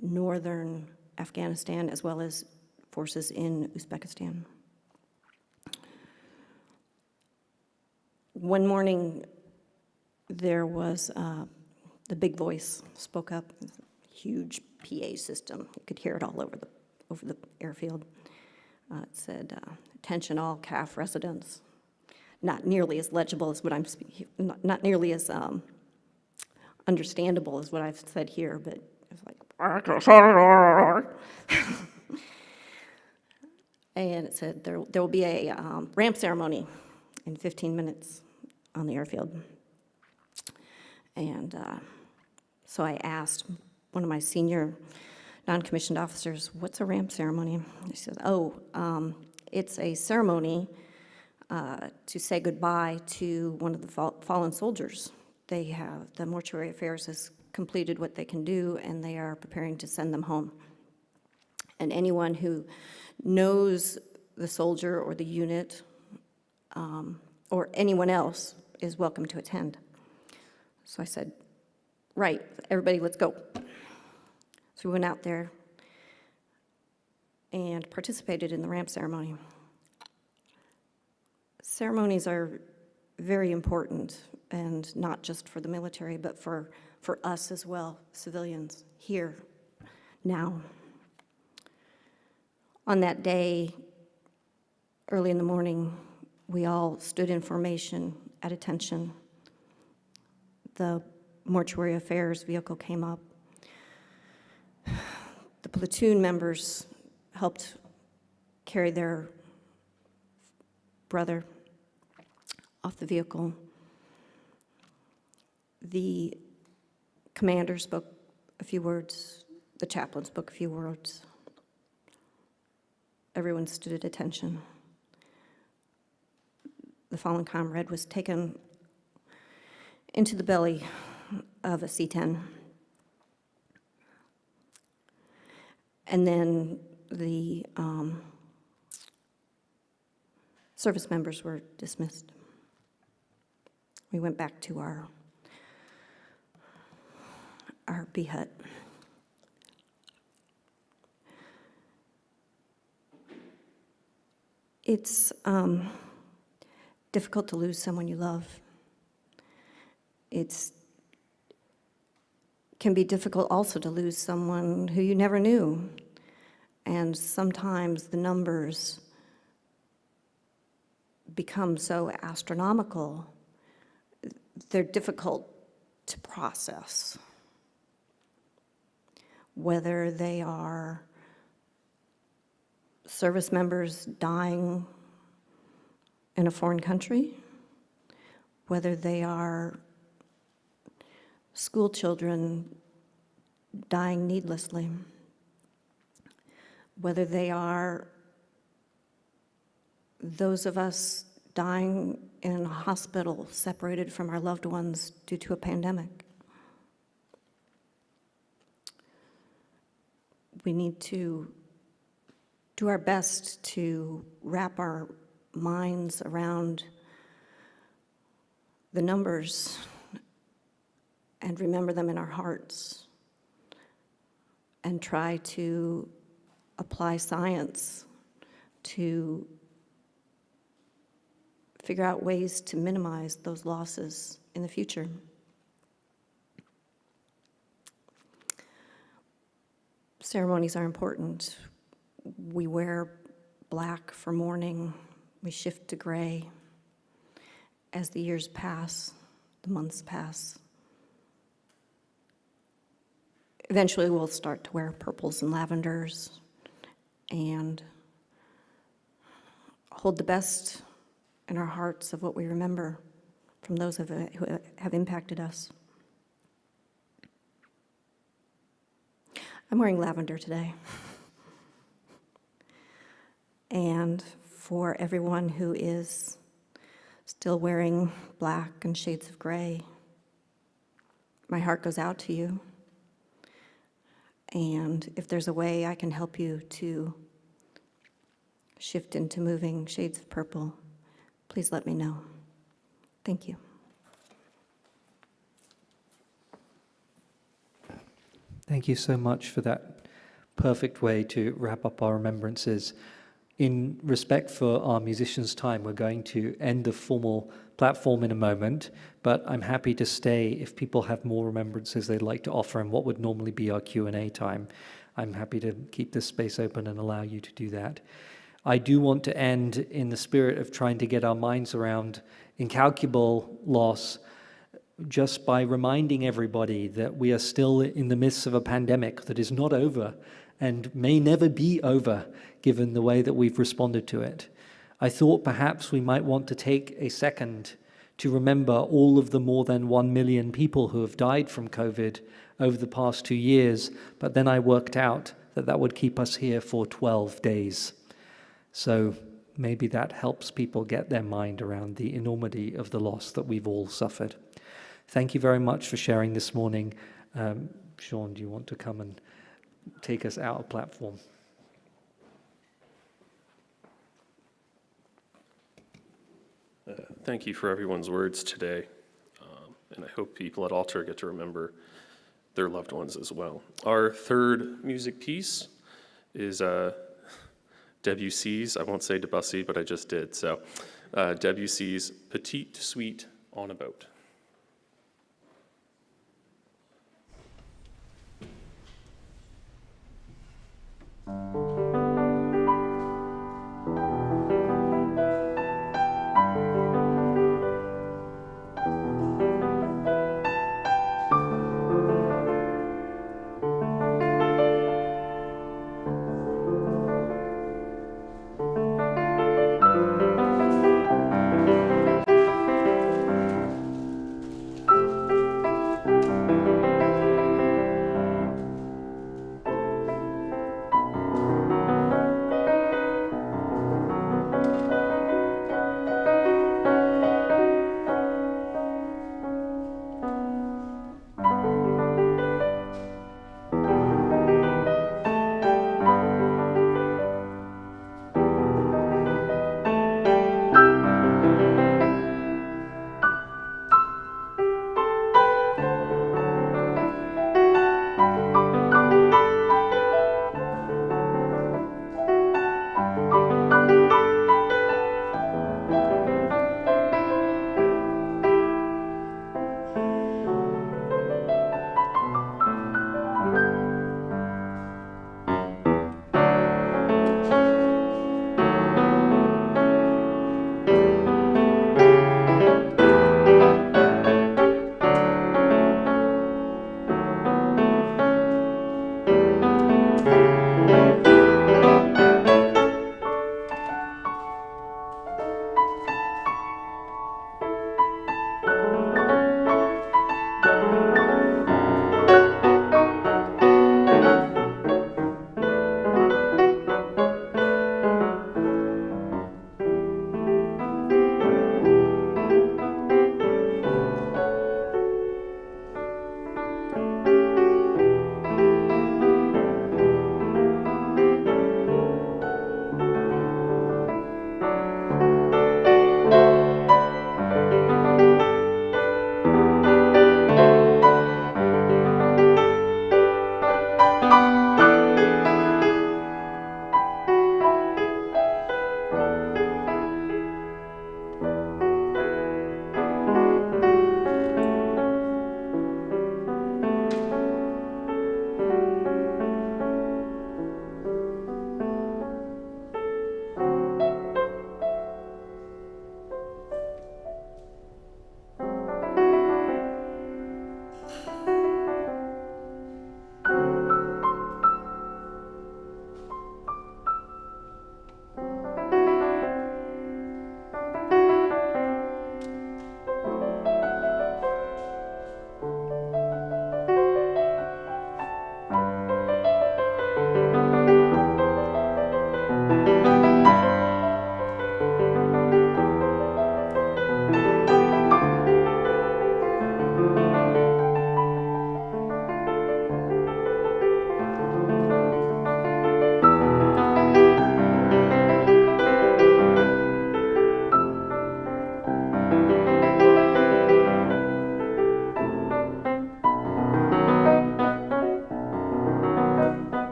Northern Afghanistan, as well as forces in Uzbekistan. One morning, there was the big voice spoke up, huge PA system. You could hear it all over the airfield. It said, "Attention all CAF residents." Not nearly as legible as what I'm speaking, not nearly as understandable as what I've said here, but it's like, and it said there will be a ramp ceremony in 15 minutes on the airfield. And so I asked one of my senior non-commissioned officers, "What's a ramp ceremony?" He said, "Oh, it's a ceremony to say goodbye to one of the fallen soldiers. The mortuary affairs has completed what they can do, and they are preparing to send them home. And anyone who knows the soldier or the unit or anyone else is welcome to attend." So I said, "Right, everybody, let's go." So we went out there and participated in the ramp ceremony. Ceremonies are very important, and not just for the military, but for us as well, civilians, here, now. On that day, early in the morning, we all stood in formation at attention. The mortuary affairs vehicle came up. The platoon members helped carry their brother off the vehicle. The commander spoke a few words. The chaplain spoke a few words. Everyone stood at attention. The fallen comrade was taken into the belly of a C-10. And then the service members were dismissed. We went back to our B hut. It's difficult to lose someone you love. It can be difficult also to lose someone who you never knew. And sometimes the numbers become so astronomical, they're difficult to process. Whether they are service members dying in a foreign country, whether they are school children dying needlessly, whether they are those of us dying in a hospital separated from our loved ones due to a pandemic. We need to do our best to wrap our minds around the numbers and remember them in our hearts, and try to apply science to figure out ways to minimize those losses in the future. Ceremonies are important. We wear black for mourning. We shift to gray. As the years pass, the months pass. Eventually we'll start to wear purples and lavenders and hold the best in our hearts of what we remember from those who have impacted us. I'm wearing lavender today. And for everyone who is still wearing black and shades of gray, my heart goes out to you. And if there's a way I can help you to shift into moving shades of purple, please let me know. Thank you. Thank you so much for that perfect way to wrap up our remembrances. In respect for our musicians' time, we're going to end the formal platform in a moment, but I'm happy to stay if people have more remembrances they'd like to offer in what would normally be our Q&A time. I'm happy to keep this space open and allow you to do that. I do want to end in the spirit of trying to get our minds around incalculable loss, just by reminding everybody that we are still in the midst of a pandemic that is not over and may never be over, given the way that we've responded to it. I thought perhaps we might want to take a second to remember all of the more than 1 million people who have died from COVID over the past 2 years, but then I worked out that that would keep us here for 12 days. So maybe that helps people get their mind around the enormity of the loss that we've all suffered. Thank you very much for sharing this morning. Sean, do you want to come and take us out of platform? Thank you for everyone's words today. And I hope people at altar get to remember their loved ones as well. Our third music piece is Debussy's, I won't say Debussy, but I just did. So Debussy's Petite Suite on a Boat.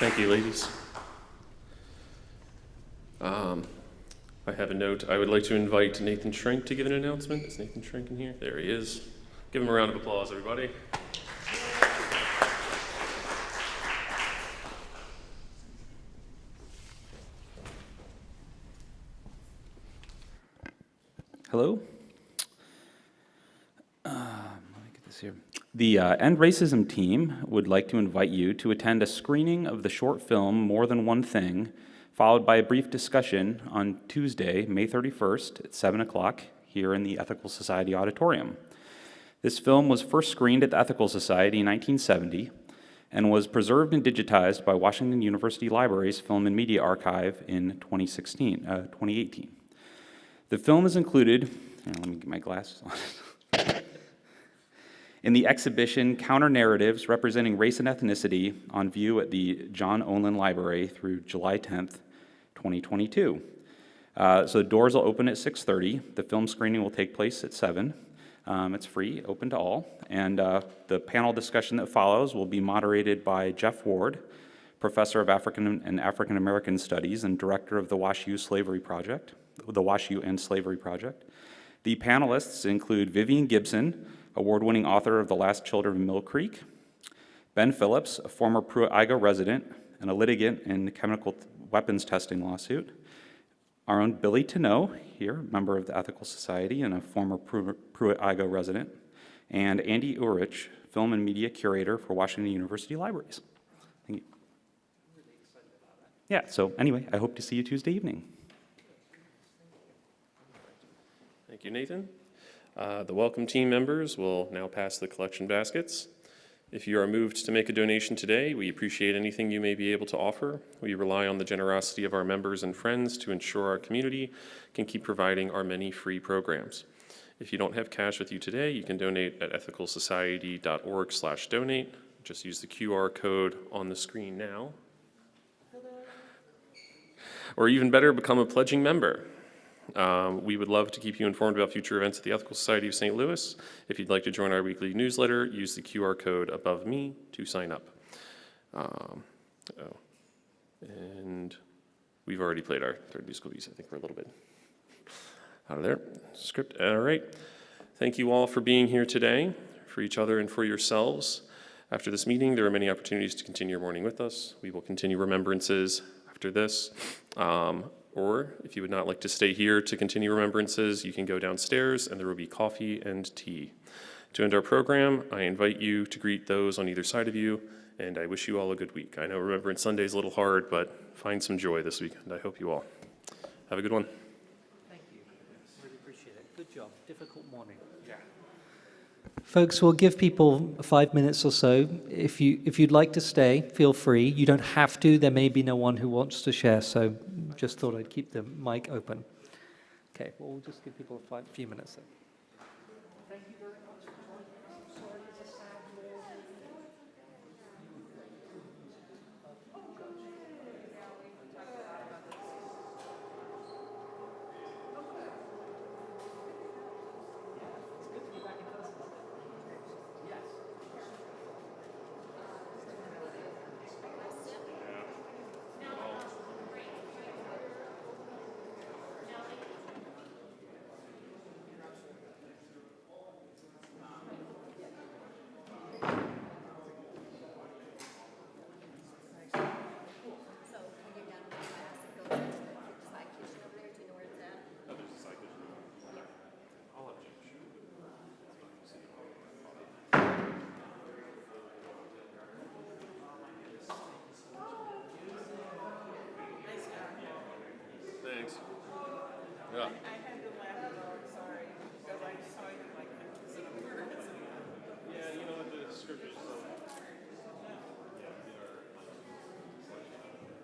Thank you, ladies. I have a note. I would like to invite Nathan Shrink to give an announcement. Is Nathan Shrink in here? There he is. Give him a round of applause, everybody. Hello. Let me get this here. The End Racism team would like to invite you to attend a screening of the short film More Than One Thing, followed by a brief discussion on Tuesday, May 31st at 7 o'clock here in the Ethical Society Auditorium. This film was first screened at the Ethical Society in 1970 and was preserved and digitized by Washington University Library's Film and Media Archive in 2018. The film is included, let me get my glasses on, in the exhibition Counter-Narratives Representing Race and Ethnicity on view at the John Olin Library through July 10th, 2022. So the doors will open at 6:30. The film screening will take place at 7. It's free, open to all. And the panel discussion that follows will be moderated by Jeff Ward, Professor of African and African American Studies and Director of the WashU Slavery Project, the WashU and Slavery Project. The panelists include Vivian Gibson, award-winning author of The Last Children of Mill Creek, Ben Phillips, a former Pruitt-Igoe resident and a litigant in the chemical weapons testing lawsuit, our own Billy Tanoe, here, member of the Ethical Society and a former Pruitt-Igoe resident, and Andy Urich, film and media curator for Washington University Libraries. Thank you. Yeah, so anyway, I hope to see you Tuesday evening. Thank you, Nathan. The welcome team members will now pass the collection baskets. If you are moved to make a donation today, we appreciate anything you may be able to offer. We rely on the generosity of our members and friends to ensure our community can keep providing our many free programs. If you don't have cash with you today, you can donate at ethicalsociety.org/donate. Just use the QR code on the screen now. Or even better, become a pledging member. We would love to keep you informed about future events at the Ethical Society of St. Louis. If you'd like to join our weekly newsletter, use the QR code above me to sign up. And we've already played our third musical piece. I think we're a little bit out of there. Script. All right. Thank you all for being here today, for each other and for yourselves. After this meeting, there are many opportunities to continue your morning with us. We will continue remembrances after this. Or if you would not like to stay here to continue remembrances, you can go downstairs and there will be coffee and tea. To end our program, I invite you to greet those on either side of you, and I wish you all a good week. I know Remembrance Sunday is a little hard, but find some joy this weekend. I hope you all have a good one. Thank you. Really appreciate it. Good job. Difficult morning. Yeah. Folks, we'll give people 5 minutes or so. If you'd like to stay, feel free. You don't have to. There may be no one who wants to share, so just thought I'd keep the mic open. Okay, well, we'll just give people a few minutes then. Thanks. Yeah. I had to laugh, though, I'm sorry, because I saw you like 50 words. Yeah, you know what the script is.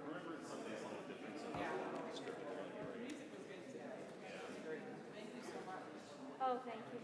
Remembrance Sunday is a little different. Script. The music was good too. Yeah, it was great. Thank you so much. Oh, thank you.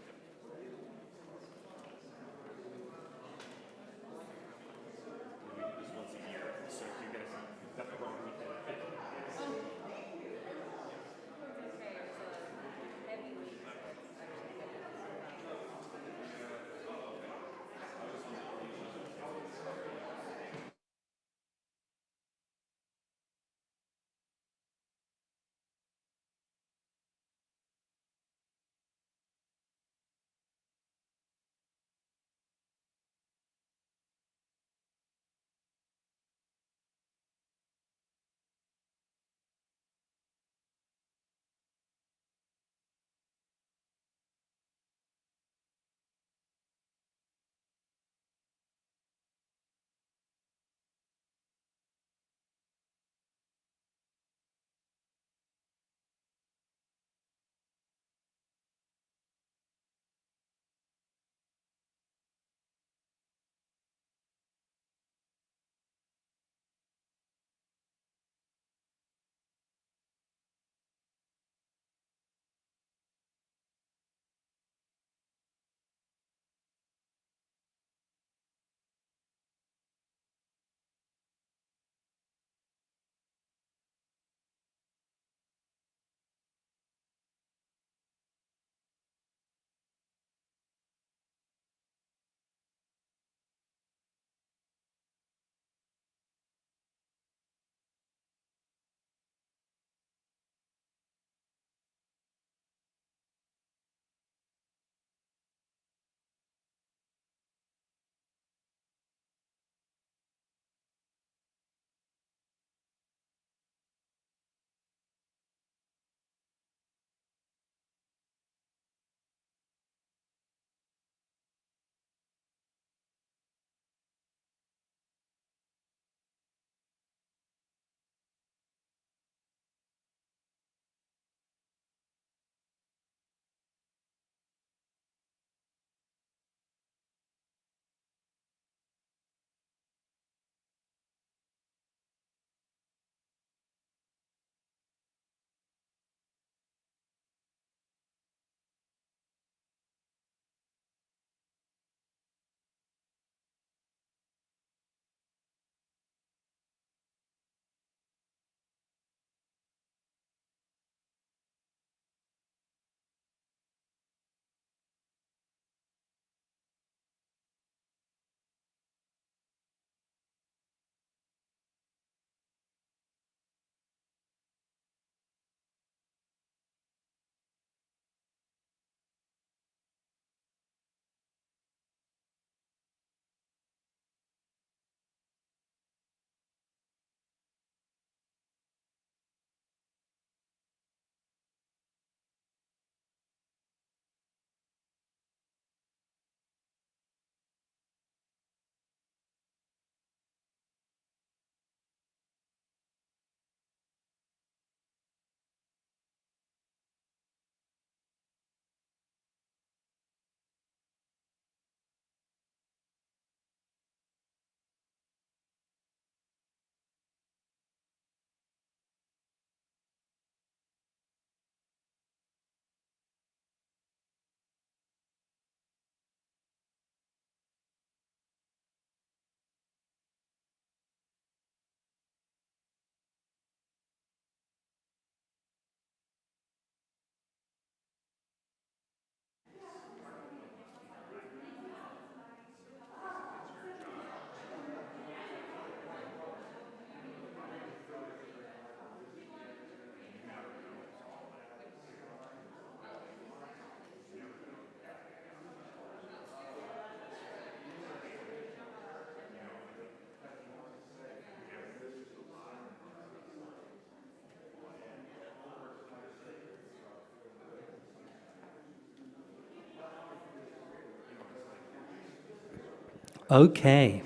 Okay.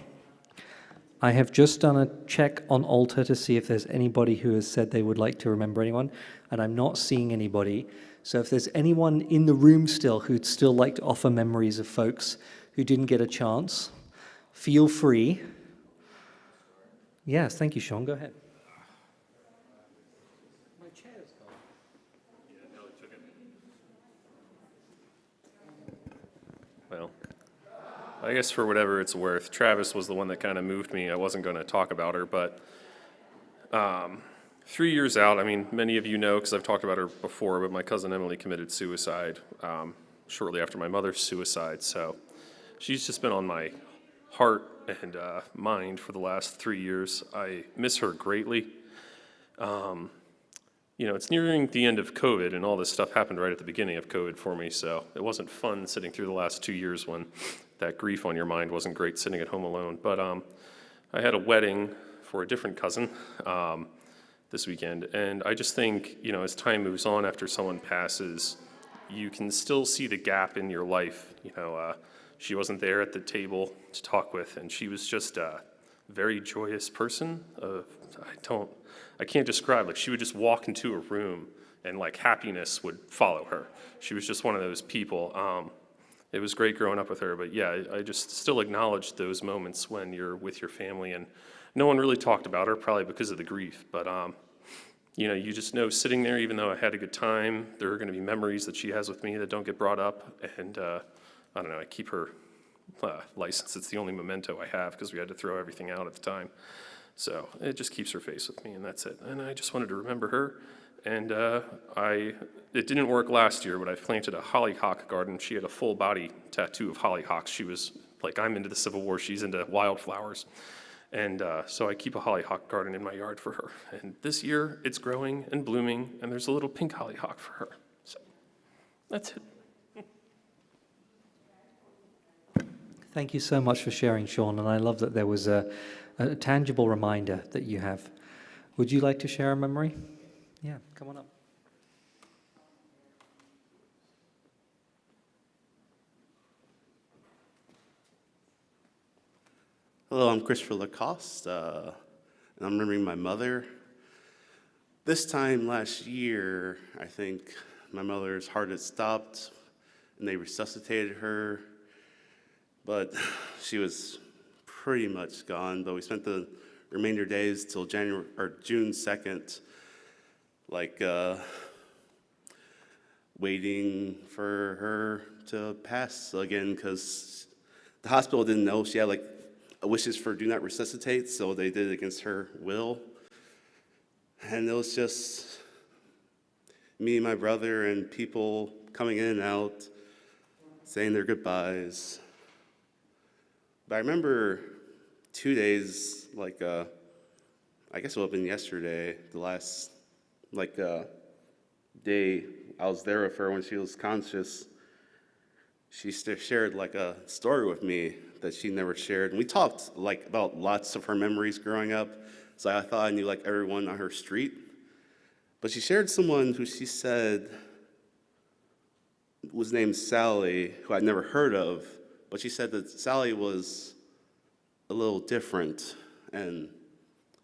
I have just done a check on altar to see if there's anybody who has said they would like to remember anyone, and I'm not seeing anybody. So if there's anyone in the room still who'd still like to offer memories of folks who didn't get a chance, feel free. Yes, thank you, Sean. Go ahead. My chair's gone. Yeah, Ellie took it. Well, I guess for whatever it's worth, Travis was the one that kind of moved me. I wasn't going to talk about her, but 3 years out, I mean, many of you know because I've talked about her before, but my cousin Emily committed suicide shortly after my mother's suicide. So she's just been on my heart and mind for the last 3 years. I miss her greatly. You know, it's nearing the end of COVID, and all this stuff happened right at the beginning of COVID for me, so it wasn't fun sitting through the last 2 years when that grief on your mind wasn't great sitting at home alone. But I had a wedding for a different cousin this weekend, and I just think, you know, as time moves on after someone passes, you can still see the gap in your life. You know, she wasn't there at the table to talk with, and she was just a very joyous person. I can't describe, like, she would just walk into a room and like happiness would follow her. She was just one of those people. It was great growing up with her, but yeah, I just still acknowledge those moments when you're with your family, and no one really talked about her, probably because of the grief, but you know, you just know sitting there, even though I had a good time, there are gonna be memories that she has with me that don't get brought up, and I don't know, I keep her license. It's the only memento I have because we had to throw everything out at the time. So it just keeps her face with me, and that's it. And I just wanted to remember her. And it didn't work last year, but I planted a hollyhock garden. She had a full body tattoo of hollyhocks. She was like, I'm into the Civil War, she's into wildflowers. And so I keep a hollyhock garden in my yard for her. And this year it's growing and blooming, and there's a little pink hollyhock for her. So that's it. Thank you so much for sharing, Sean, and I love that there was a tangible reminder that you have. Would you like to share a memory? Yeah, come on up. Hello, I'm Christopher Lacoste, and I'm remembering my mother. This time last year, I think my mother's heart had stopped, and they resuscitated her, but she was pretty much gone. But we spent the remainder days till June 2nd, like waiting for her to pass again, because the hospital didn't know she had like wishes for do not resuscitate, so they did it against her will. And it was just me and my brother and people coming in and out, saying their goodbyes. But I remember 2 days, like, I guess it would have been yesterday, the last, day I was there with her when she was conscious. She shared, like, a story with me that she never shared. And we talked, like, about lots of her memories growing up. So I thought I knew, like, everyone on her street. But she shared someone who she said was named Sally, who I'd never heard of. But she said that Sally was a little different, and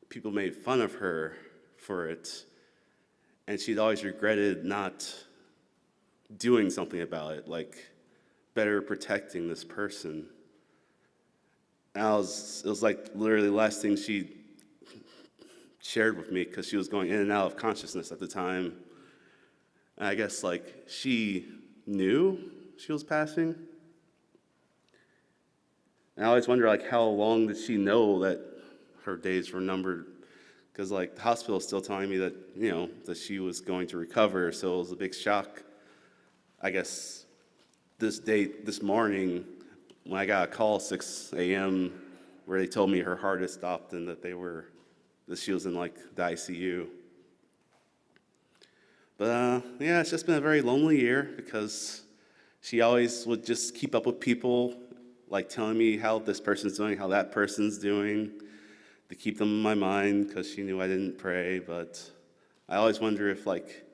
people made fun of her for it. And she'd always regretted not doing something about it, like better protecting this person. And it was like literally the last thing she shared with me, because she was going in and out of consciousness at the time. And I guess like she knew she was passing. And I always wonder, like, how long did she know that her days were numbered? Because, like, the hospital is still telling me that, you know, that she was going to recover, so it was a big shock. I guess this morning, when I got a call 6 a.m. where they told me her heart had stopped and that she was in, like, the ICU. But, yeah, it's just been a very lonely year, because she always would just keep up with people, like telling me how this person's doing, how that person's doing, to keep them in my mind, because she knew I didn't pray. But I always wonder if, like,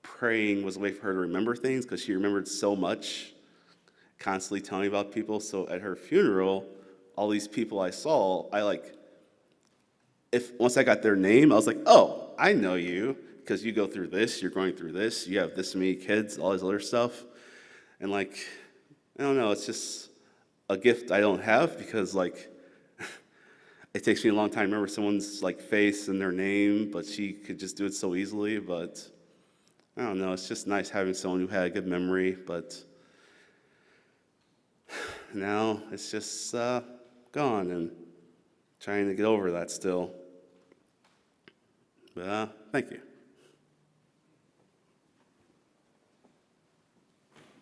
praying was a way for her to remember things, because she remembered so much, constantly telling me about people. So at her funeral, all these people I saw, once I got their name, I was like, oh, I know you, because you go through this, you're going through this, you have this many kids, all this other stuff. And I don't know, it's just a gift I don't have, because it takes me a long time to remember someone's face and their name, but she could just do it so easily. But I don't know, it's just nice having someone who had a good memory, but now it's just gone, and trying to get over that still. But thank you.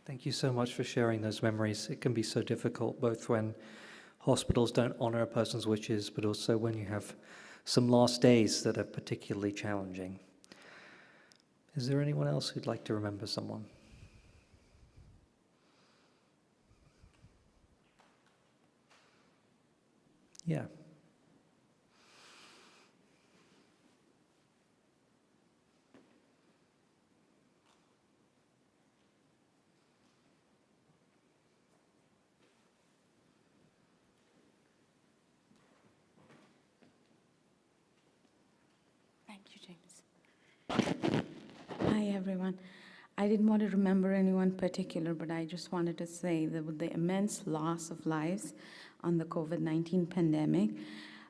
Thank you so much for sharing those memories. It can be so difficult, both when hospitals don't honor a person's wishes, but also when you have some last days that are particularly challenging. Is there anyone else who'd like to remember someone? Yeah. Thank you, James. Hi, everyone. I didn't want to remember anyone particular, but I just wanted to say that with the immense loss of lives on the COVID-19 pandemic,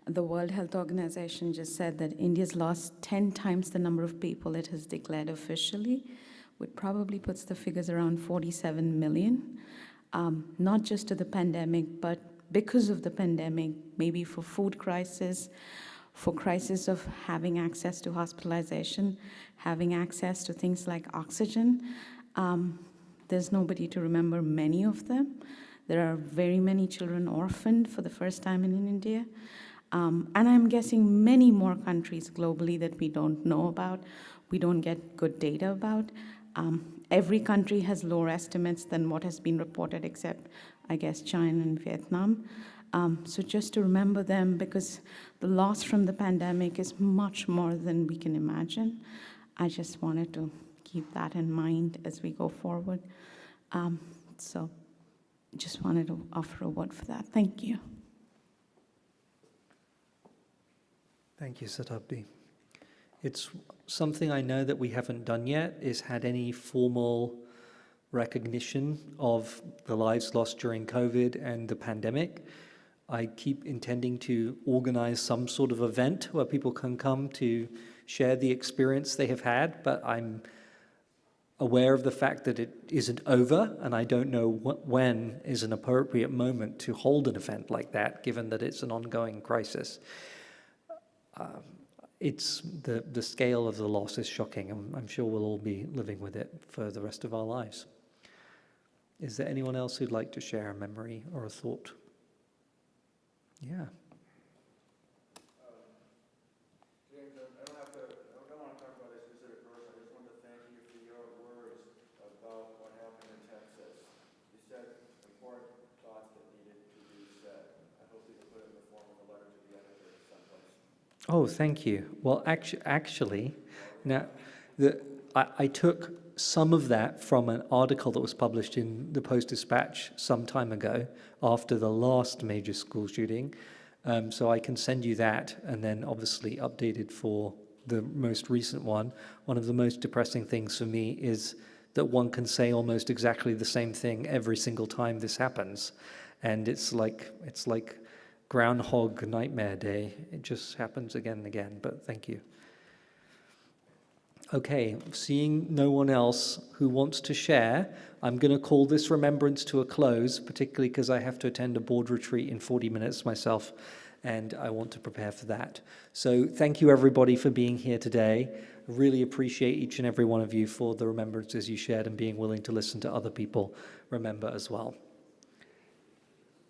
the World Health Organization just said that India's lost 10 times the number of people it has declared officially, which probably puts the figures around 47 million, not just to the pandemic, but because of the pandemic, maybe for food crisis, for crisis of having access to hospitalization, having access to things like oxygen. There's nobody to remember many of them. There are very many children orphaned for the first time in India. And I'm guessing many more countries globally that we don't know about, we don't get good data about. Every country has lower estimates than what has been reported, except, I guess, China and Vietnam. So just to remember them, because the loss from the pandemic is much more than we can imagine. I just wanted to keep that in mind as we go forward. So just wanted to offer a word for that. Thank you. Thank you, Satabdi. It's something I know that we haven't done yet, is had any formal recognition of the lives lost during COVID and the pandemic. I keep intending to organize some sort of event where people can come to share the experience they have had, but I'm aware of the fact that it isn't over, and I don't know when is an appropriate moment to hold an event like that, given that it's an ongoing crisis. It's the scale of the loss is shocking. I'm sure we'll all be living with it for the rest of our lives. Is there anyone else who'd like to share a memory or a thought? Yeah. James, I don't want to talk about a specific person. I just wanted to thank you for your words about what happened in Texas. You said important thoughts that needed to be said. I hope you can put it in the form of a letter to the editor someplace. Oh, thank you. Well, actually, now, I took some of that from an article that was published in the Post-Dispatch some time ago after the last major school shooting. So I can send you that, and then obviously updated for the most recent one. One of the most depressing things for me is that one can say almost exactly the same thing every single time this happens. And it's like Groundhog Nightmare Day. It just happens again and again, but thank you. Okay, seeing no one else who wants to share, I'm going to call this remembrance to a close, particularly because I have to attend a board retreat in 40 minutes myself, and I want to prepare for that. So thank you, everybody, for being here today. I really appreciate each and every one of you for the remembrances you shared and being willing to listen to other people remember as well.